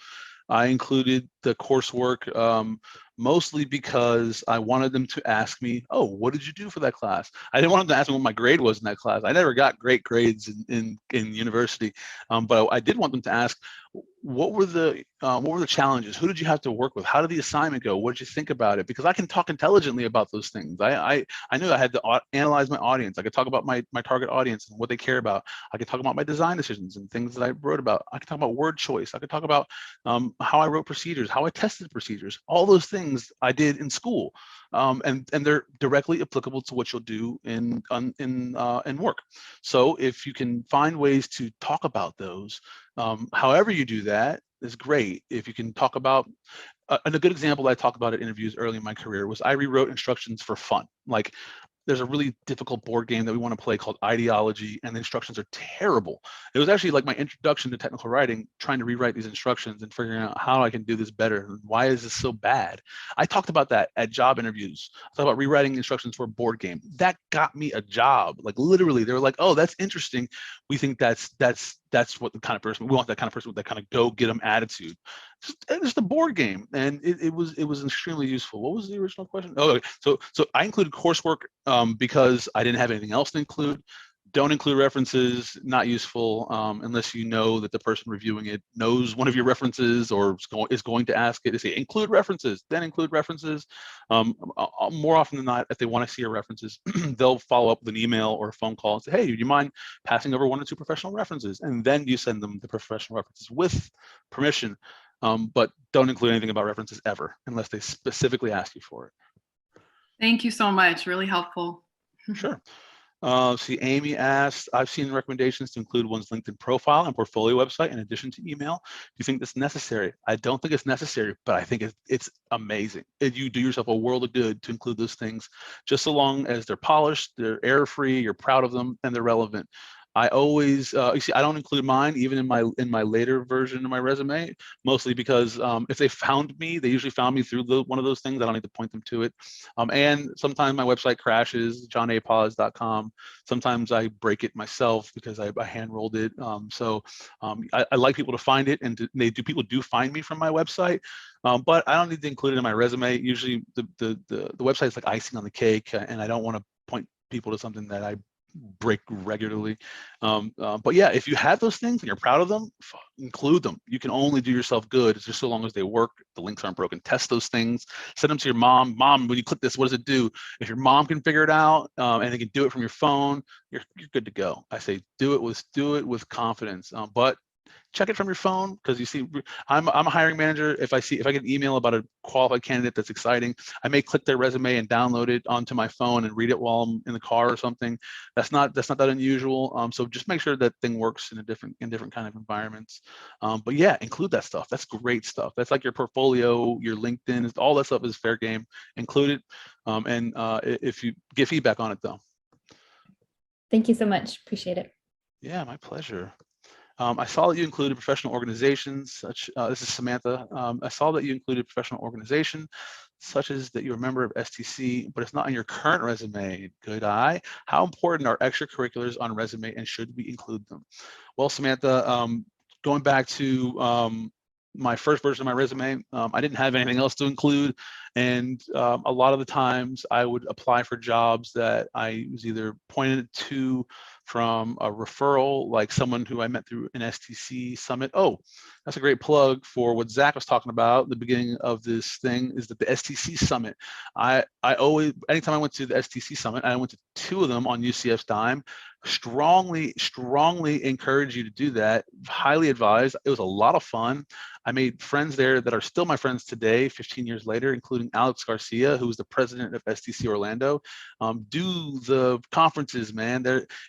I included the coursework mostly because I wanted them to ask me, "Oh, what did you do for that class?" I didn't want them to ask me what my grade was in that class. I never got great grades in university, but I did want them to ask, what were the challenges? Who did you have to work with? How did the assignment go? What did you think about it? Because I can talk intelligently about those things. I knew I had to analyze my audience. I could talk about my target audience and what they care about. I could talk about my design decisions and things that I wrote about. I could talk about word choice. I could talk about how I wrote procedures, how I tested procedures. All those things I did in school, and they're directly applicable to what you'll do in work. So if you can find ways to talk about those, however you do that is great. If you can talk about, and a good example I talked about at interviews early in my career was I rewrote instructions for fun. Like, there's a really difficult board game that we want to play called Ideology, and the instructions are terrible. It was actually like my introduction to technical writing, trying to rewrite these instructions and figuring out how I can do this better. And why is this so bad? I talked about that at job interviews. I talked about rewriting instructions for a board game. That got me a job. Like, literally, they were like, "Oh, that's interesting. We think that's what the kind of person we want. That kind of person with that kind of go get them attitude." It's the board game, and it was extremely useful. What was the original question? Oh, okay. So I included coursework because I didn't have anything else to include. don't include references, not useful unless you know that the person reviewing it knows one of your references or is going to ask it to say include references, then include references. More often than not, if they want to see your references, they'll follow up with an email or a phone call and say, hey, do you mind passing over 1 or 2 professional references? And then you send them the professional references with permission, but don't include anything about references ever unless they specifically ask you for it. Thank you so much. Really helpful. Sure. See, Amy asked, I've seen recommendations to include one's LinkedIn profile and portfolio website in addition to email. Do you think that's necessary? I don't think it's necessary, but I think it's amazing. You do yourself a world of good to include those things, just so long as they're polished, they're error-free, you're proud of them, and they're relevant. I always, you see, I don't include mine even in my later version of my resume, mostly because if they found me, they usually found me through one of those things. I don't need to point them to it. And sometimes my website crashes, johnapaz.com. Sometimes I break it myself because I hand rolled it. I like people to find it, and people do find me from my website. But I don't need to include it in my resume. Usually the website is like icing on the cake, and I don't want to point people to something that I break regularly. But yeah, if you have those things and you're proud of them, include them. You can only do yourself good. It's just so long as they work, the links aren't broken. Test those things, send them to your mom. Mom, when you click this, what does it do? If your mom can figure it out and they can do it from your phone, you're good to go. I say do it with confidence. But check it from your phone, because you see, I'm a hiring manager. If I get an email about a qualified candidate that's exciting, I may click their resume and download it onto my phone and read it while I'm in the car or something. That's not that unusual. So just make sure that thing works in different kind of environments. But yeah, include that stuff. That's great stuff. That's like your portfolio, your LinkedIn, all that stuff is fair game. Include it, and if you get feedback on it though. Thank you so much. Appreciate it. Yeah, my pleasure. I saw that you included professional organizations, this is Samantha. I saw that you included professional organization, such as that you're a member of STC, but it's not on your current resume. Good eye. How important are extracurriculars on resume, and should we include them? Well, Samantha, going back to my first version of my resume, I didn't have anything else to include. And a lot of the times I would apply for jobs that I was either pointed to from a referral, like someone who I met through an STC summit. Oh, that's a great plug for what Zach was talking about at the beginning of this thing, is that the STC summit. I always, anytime I went to the STC summit, I went to 2 of them on UCF's dime. Strongly encourage you to do that. Highly advised. It was a lot of fun. I made friends there that are still my friends today, 15 years later, including Alex Garcia, who was the president of STC Orlando. Do the conferences, man.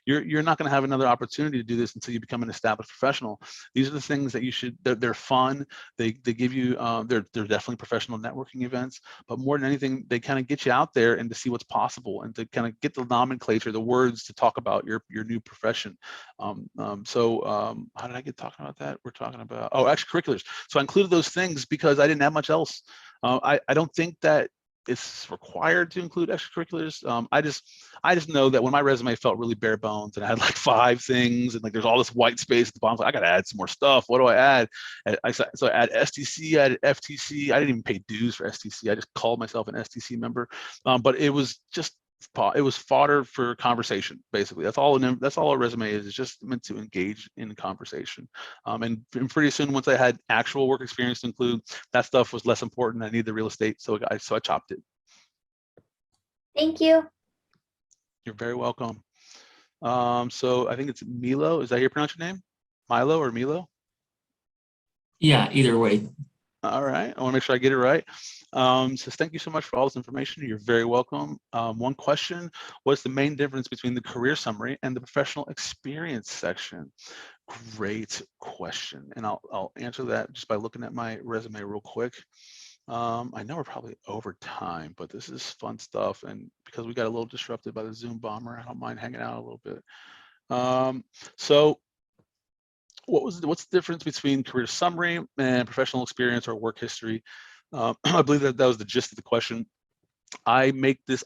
You're not going to have another opportunity to do this until you become an established professional. These are the things that you should. They're fun. They give you. They're definitely professional networking events. But more than anything, they kind of get you out there and to see what's possible, and to kind of get the nomenclature, the words to talk about your new profession. How did I get talking about that? We're talking about extracurriculars. So I included those things because I didn't have much else. I don't think that it's required to include extracurriculars. I just know that when my resume felt really bare bones and I had like 5 things and like there's all this white space at the bottom, I got to add some more stuff. What do I add? So I add STC, I added FTC. I didn't even pay dues for STC. I just called myself an STC member. But it was fodder for conversation, basically. That's all a resume is. It's just meant to engage in conversation. And pretty soon, once I had actual work experience to include, that stuff was less important. I needed the real estate, so I chopped it. Thank you. You're very welcome. So I think it's Milo. Is that how you pronounce your name? Milo or Milo? Yeah, either way. All right, I want to make sure I get it right. Says, thank you so much for all this information. You're very welcome. One question: what's the main difference between the career summary and the professional experience section? Great question, and I'll answer that just by looking at my resume real quick. I know we're probably over time, but this is fun stuff, and because we got a little disrupted by the Zoom bomber, I don't mind hanging out a little bit. What's the difference between career summary and professional experience or work history? I believe that was the gist of the question. I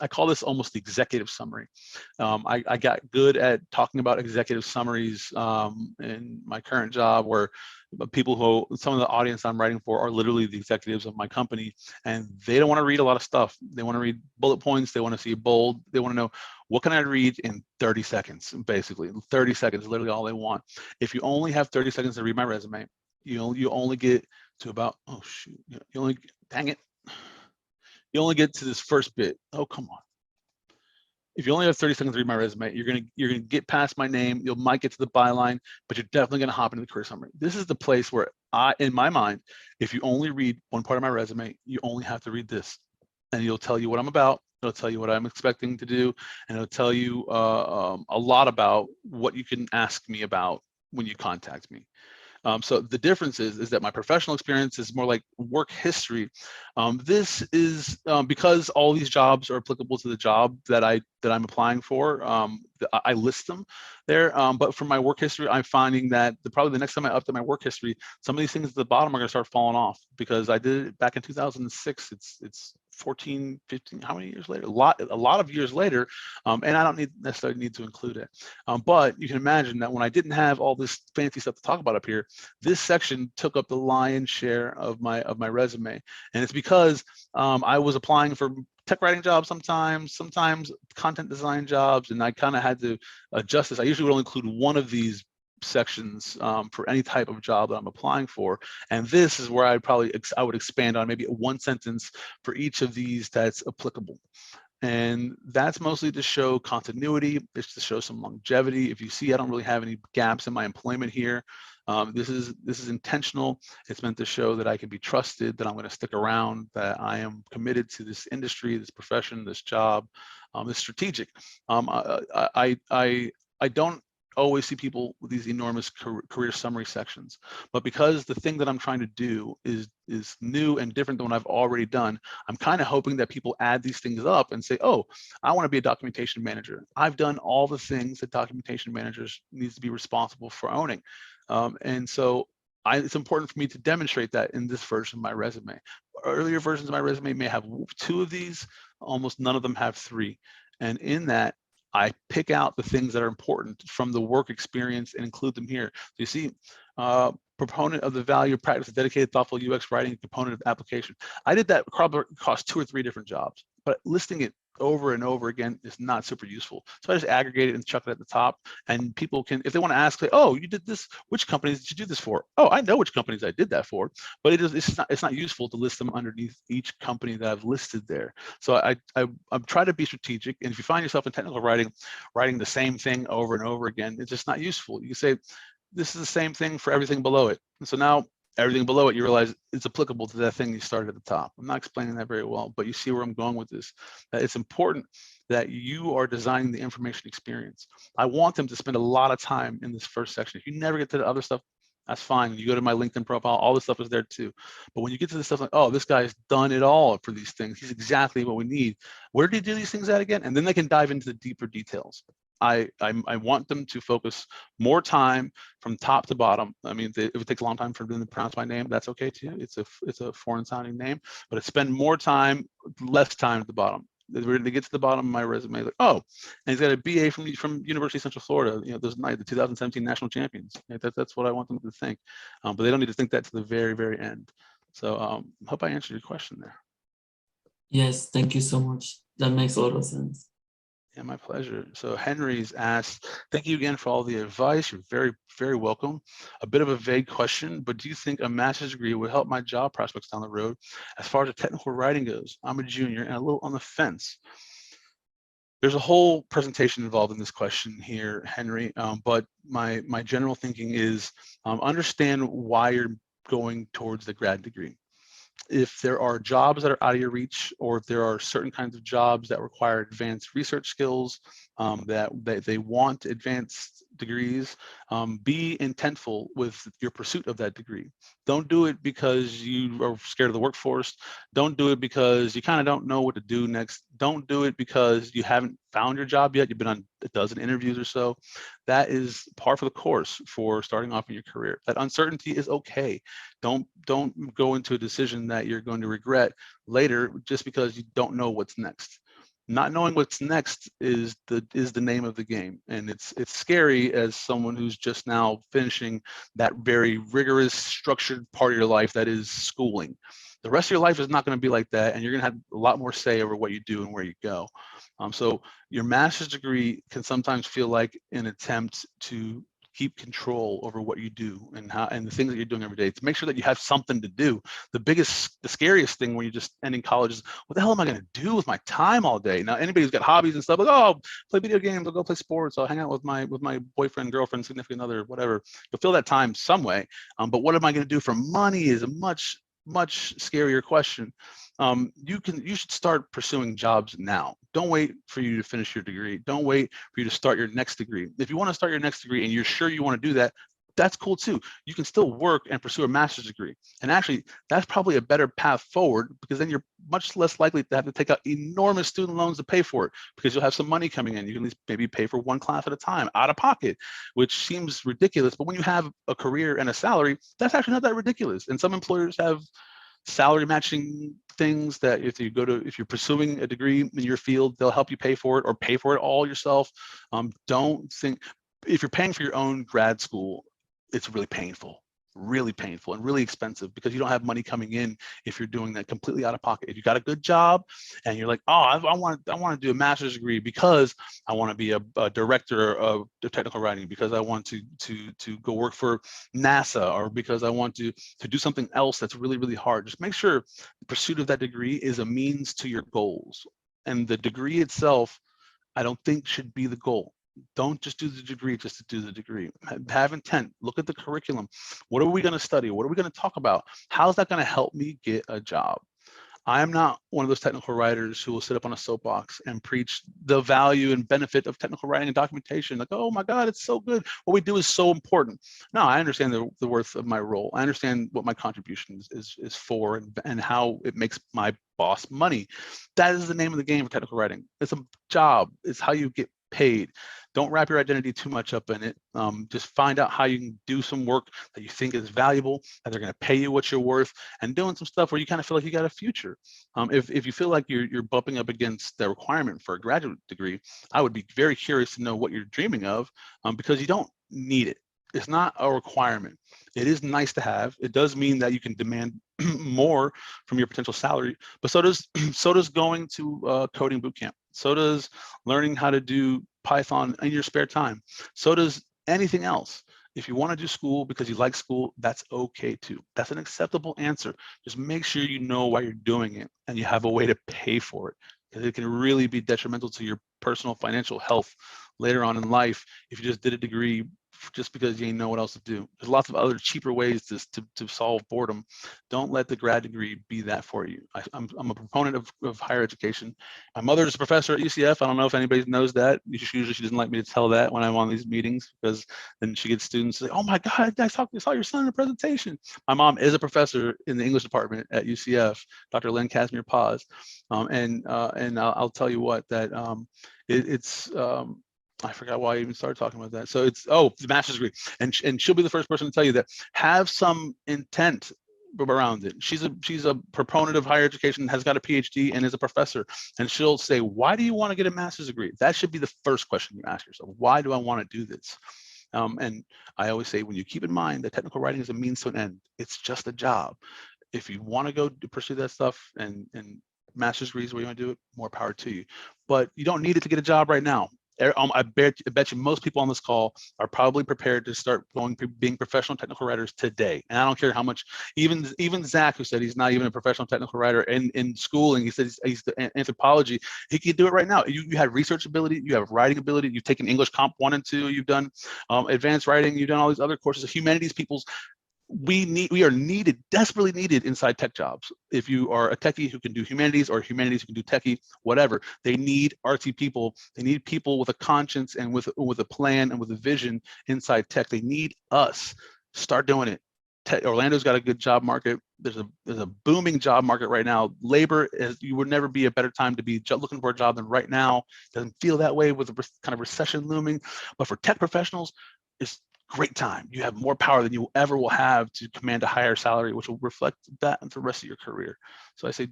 call this almost the executive summary. I got good at talking about executive summaries in my current job, where some of the audience I'm writing for are literally the executives of my company, and they don't want to read a lot of stuff. They want to read bullet points. They want to see bold. They want to know, what can I read in 30 seconds? Basically, 30 seconds is literally all they want. If you only have 30 seconds to read my resume, you only get to about, oh shoot, dang it. You only get to this first bit. Oh, come on. If you only have 30 seconds to read my resume, you're gonna get past my name. You might get to the byline, but you're definitely gonna hop into the career summary. This is the place where in my mind, if you only read one part of my resume, you only have to read this, and it'll tell you what I'm about. It'll tell you what I'm expecting to do, and it'll tell you a lot about what you can ask me about when you contact me. So the difference is that my professional experience is more like work history. This is because all these jobs are applicable to the job that I'm applying for. I list them there, but for my work history, I'm finding that probably the next time I update my work history, some of these things at the bottom are going to start falling off, because I did it back in 2006. It's 14, 15, how many years later? A lot of years later, and I don't necessarily need to include it. But you can imagine that when I didn't have all this fancy stuff to talk about up here, this section took up the lion's share of my resume, and it's because I was applying for tech writing jobs sometimes content design jobs, and I kind of had to adjust this. I usually would only include one of these sections for any type of job that I'm applying for, and this is where I would expand on maybe one sentence for each of these that's applicable. And that's mostly to show continuity. It's to show some longevity. If you see, I don't really have any gaps in my employment here. This is intentional. It's meant to show that I can be trusted, that I'm going to stick around, that I am committed to this industry, this profession, this job. It's strategic. I don't always see people with these enormous career summary sections, but because the thing that I'm trying to do is new and different than what I've already done, I'm kind of hoping that people add these things up and say, oh, I want to be a documentation manager. I've done all the things that documentation managers needs to be responsible for owning. And so it's important for me to demonstrate that in this version of my resume. Earlier versions of my resume may have 2 of these, almost none of them have 3. And in that, I pick out the things that are important from the work experience and include them here. So you see, proponent of the value of practice, dedicated, thoughtful UX writing, component of application. I did that across 2 or 3 different jobs, but listing it over and over again is not super useful. So I just aggregate it and chuck it at the top, and people can, if they want to ask, like, oh, you did this, which companies did you do this for? Oh, I know which companies I did that for, but it's not useful to list them underneath each company that I've listed there. So I'm trying to be strategic, and if you find yourself in technical writing the same thing over and over again, it's just not useful. You say, this is the same thing for everything below it. And so now everything below it, you realize it's applicable to that thing you started at the top. I'm not explaining that very well, but you see where I'm going with this. That it's important that you are designing the information experience. I want them to spend a lot of time in this first section. If you never get to the other stuff, that's fine. You go to my LinkedIn profile, all this stuff is there too. But when you get to this stuff like, oh, this guy's done it all for these things. He's exactly what we need. Where did he do these things at again? And then they can dive into the deeper details. I want them to focus more time from top to bottom. I mean, if it takes a long time for them to pronounce my name, that's okay too. It's a foreign sounding name, but spend more time, less time at the bottom. They get to the bottom of my resume, like, oh, and he's got a BA from University of Central Florida. You know, those the 2017 national champions. That's what I want them to think, but they don't need to think that to the very, very end. So I hope I answered your question there. Yes, thank you so much. That makes a lot of sense. Yeah, my pleasure. So Henry's asked, thank you again for all the advice. You're very, very welcome. A bit of a vague question, but do you think a master's degree would help my job prospects down the road as far as technical writing goes? I'm a junior and a little on the fence. There's a whole presentation involved in this question here, Henry, but my general thinking is understand why you're going towards the grad degree. If there are jobs that are out of your reach, or if there are certain kinds of jobs that require advanced research skills, that they want advanced degrees. Be intentful with your pursuit of that degree. Don't do it because you are scared of the workforce. Don't do it because you kind of don't know what to do next. Don't do it because you haven't found your job yet. You've been on a dozen interviews or so. That is par for the course for starting off in your career. That uncertainty is okay. Don't go into a decision that you're going to regret later just because you don't know what's next. Not knowing what's next is the name of the game, and it's scary as someone who's just now finishing that very rigorous, structured part of your life that is schooling. The rest of your life is not going to be like that, and you're going to have a lot more say over what you do and where you go. So your master's degree can sometimes feel like an attempt to keep control over what you do and the things that you're doing every day, to make sure that you have something to do. The scariest thing when you're just ending college is, what the hell am I going to do with my time all day? Now, anybody who's got hobbies and stuff, like, oh, I'll play video games, I'll go play sports, I'll hang out with my boyfriend, girlfriend, significant other, whatever. You'll fill that time some way. But what am I going to do for money is a much scarier question. You should start pursuing jobs now. Don't wait for you to finish your degree. Don't wait for you to start your next degree. If you want to start your next degree and you're sure you want to do that, that's cool too. You can still work and pursue a master's degree. And actually, that's probably a better path forward, because then you're much less likely to have to take out enormous student loans to pay for it, because you'll have some money coming in. You can at least maybe pay for one class at a time out of pocket, which seems ridiculous. But when you have a career and a salary, that's actually not that ridiculous. And some employers have salary matching things that if you're pursuing a degree in your field, they'll help you pay for it, or pay for it all yourself. Don't think, if you're paying for your own grad school, it's really painful and really expensive, because you don't have money coming in if you're doing that completely out of pocket. If you got a good job and you're like, oh, I want to do a master's degree because I want to be a director of technical writing, because I want to go work for NASA, or because I want to do something else that's really, really hard. Just make sure the pursuit of that degree is a means to your goals, and the degree itself, I don't think, should be the goal. Don't just do the degree just to do the degree. Have intent. Look at the curriculum. What are we going to study? What are we going to talk about? How's that going to help me get a job? I am not one of those technical writers who will sit up on a soapbox and preach the value and benefit of technical writing and documentation. Like, oh my God, it's so good. What we do is so important. No, I understand the worth of my role. I understand what my contribution is for, and how it makes my boss money. That is the name of the game for technical writing. It's a job. It's how you get paid. Don't wrap your identity too much up in it. Just find out how you can do some work that you think is valuable, that they're going to pay you what you're worth, and doing some stuff where you kind of feel like you got a future. If you feel like you're bumping up against the requirement for a graduate degree, I would be very curious to know what you're dreaming of, because you don't need it. It's not a requirement. It is nice to have. It does mean that you can demand more from your potential salary, but so does going to coding boot camp. So does learning how to do Python in your spare time. So does anything else. If you want to do school because you like school, that's okay too. That's an acceptable answer. Just make sure you know why you're doing it and you have a way to pay for it, because it can really be detrimental to your personal financial health later on in life if you just did a degree just because you didn't know what else to do. There's lots of other cheaper ways to solve boredom. Don't let the grad degree be that for you. I'm a proponent of higher education. My mother is a professor at UCF. I don't know if anybody knows that. Usually she doesn't like me to tell that when I'm on these meetings, because then she gets students say, oh my God, I saw your son in a presentation. My mom is a professor in the English department at UCF, Dr. Len Casimir Paz. And I'll tell you what, that it's I forgot why I even started talking about that. So it's, the master's degree. And she'll be the first person to tell you that. Have some intent around it. She's a proponent of higher education, has got a PhD, and is a professor. And she'll say, why do you want to get a master's degree? That should be the first question you ask yourself. Why do I want to do this? And I always say, when you keep in mind that technical writing is a means to an end, it's just a job. If you want to go to pursue that stuff and master's degrees where you want to do it, more power to you. But you don't need it to get a job right now. I bet you most people on this call are probably prepared to start being professional technical writers today. And I don't care how much, even Zach, who said he's not even a professional technical writer in schooling, he said he's anthropology, he could do it right now. You have research ability, you have writing ability, you've taken English Comp 1 and 2, you've done advanced writing, you've done all these other courses. Humanities peoples, we are needed, desperately needed inside tech jobs. If you are a techie who can do humanities, or humanities who can do techie, whatever, they need artsy people. They need people with a conscience and with a plan and with a vision inside tech. They need us. Start doing it. Orlando's got a good job market. There's a booming job market right now. Labor is, you would never be a better time to be looking for a job than right now. Doesn't feel that way with the kind of recession looming, but for tech professionals, it's great time. You have more power than you ever will have to command a higher salary, which will reflect that in the rest of your career. So I say,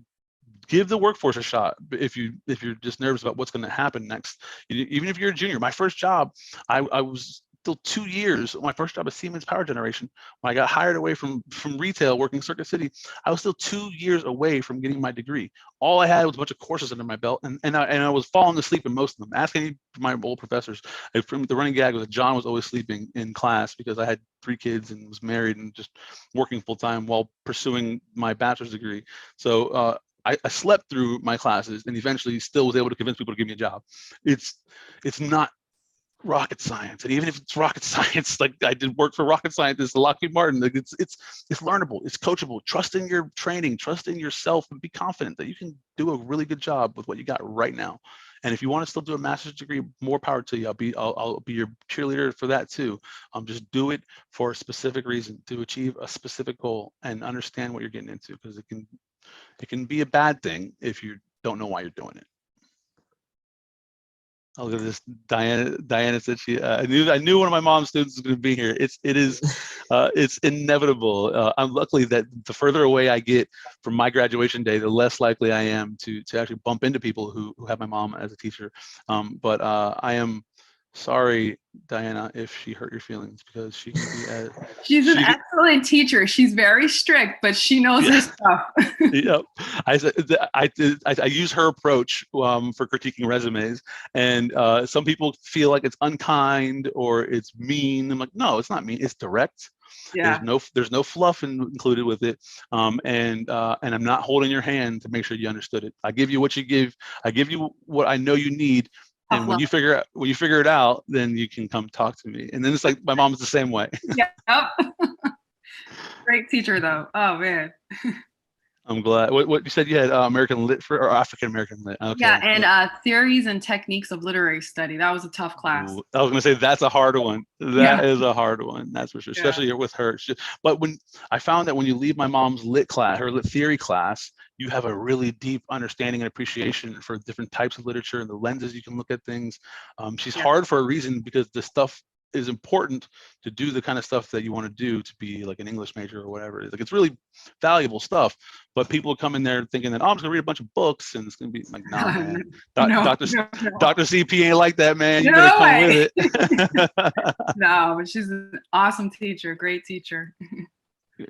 give the workforce a shot. If you're just nervous about what's going to happen next, even if you're a junior. My first job, I was still 2 years. My first job at Siemens Power Generation, when I got hired away from retail working Circuit City, I was still 2 years away from getting my degree. All I had was a bunch of courses under my belt, and I was falling asleep in most of them. Ask any of my old professors. The running gag was that John was always sleeping in class because I had 3 kids and was married and just working full time while pursuing my bachelor's degree. So I slept through my classes and eventually still was able to convince people to give me a job. It's not rocket science, and even if it's rocket science, like I did work for rocket scientists, Lockheed Martin, like it's learnable, it's coachable. Trust in your training, trust in yourself, and be confident that you can do a really good job with what you got right now. And if you want to still do a master's degree, more power to you. I'll be your cheerleader for that too. Just do it for a specific reason, to achieve a specific goal, and understand what you're getting into, because it can be a bad thing if you don't know why you're doing it. Oh, look at this. Diana said I knew one of my mom's students was going to be here. It's inevitable. I'm luckily that the further away I get from my graduation day, the less likely I am to actually bump into people who have my mom as a teacher. But I am sorry, Diana, if she hurt your feelings, because she can be she's an excellent teacher. She's very strict, but she knows her stuff. Yep. I use her approach for critiquing resumes, and some people feel like it's unkind or it's mean. I'm like, no, it's not mean. It's direct. Yeah. There's no fluff included with it, and I'm not holding your hand to make sure you understood it. I give you what you give. I give you what I know you need. And when you figure it out, then you can come talk to me. And then it's like my mom is the same way. Yep. Great teacher, though. Oh man. I'm glad. What you said, you had American Lit or African American Lit. Okay. Yeah, and theories and techniques of literary study. That was a tough class. Ooh, I was going to say that's a hard one. That is a hard one. That's for sure. Especially with her. But when I found that when you leave my mom's lit class, her lit theory class, you have a really deep understanding and appreciation for different types of literature and the lenses you can look at things. She's hard for a reason, because the stuff is important to do the kind of stuff that you want to do, to be like an English major or whatever. Like, it's really valuable stuff, but people come in there thinking that, oh, I'm just gonna read a bunch of books and it's gonna be like, nah, man. Dr. CP ain't like that, man. You better come with it. No, but she's an awesome teacher, great teacher.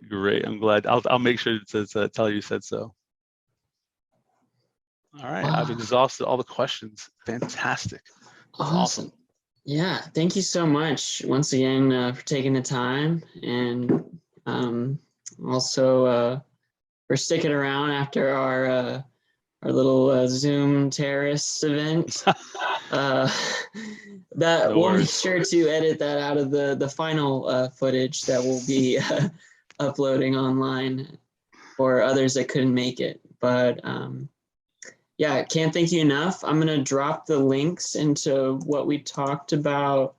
Great. I'm glad. I'll make sure to tell you said so. All right. Wow. I've exhausted all the questions. Fantastic. Awesome. Yeah, thank you so much once again for taking the time, and also for sticking around after our little Zoom terrorist event. That we'll make sure to edit that out of the final footage that we'll be uploading online for others that couldn't make it. But yeah, can't thank you enough. I'm going to drop the links into what we talked about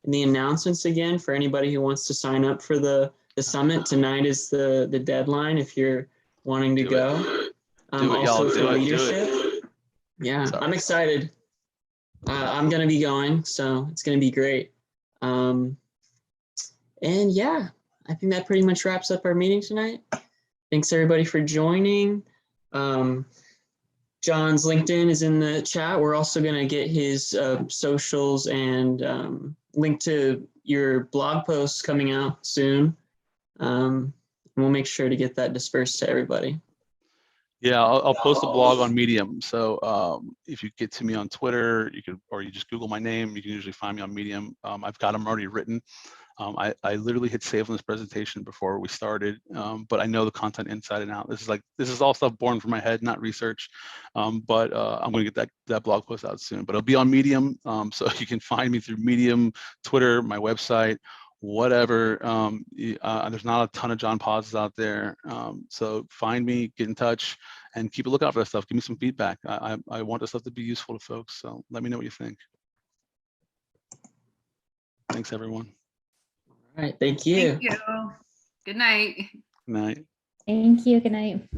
in the announcements again for anybody who wants to sign up for the summit. Tonight is the deadline if you're wanting to go. Also for leadership. Yeah, I'm excited. I'm going to be going, so it's going to be great. And yeah, I think that pretty much wraps up our meeting tonight. Thanks everybody for joining. John's LinkedIn is in the chat. We're also going to get his socials and link to your blog posts coming out soon. We'll make sure to get that dispersed to everybody. Yeah, I'll post a blog on Medium. So if you get to me on Twitter, or you just Google my name, you can usually find me on Medium. I've got them already written. I literally hit save on this presentation before we started, but I know the content inside and out. This is all stuff born from my head, not research. But I'm going to get that blog post out soon. But it'll be on Medium, so you can find me through Medium, Twitter, my website, whatever. There's not a ton of John Pauses out there. So find me, get in touch, and keep a lookout for that stuff. Give me some feedback. I want this stuff to be useful to folks. So let me know what you think. Thanks, everyone. All right. Thank you. Thank you. Good night. Good night. Thank you. Good night.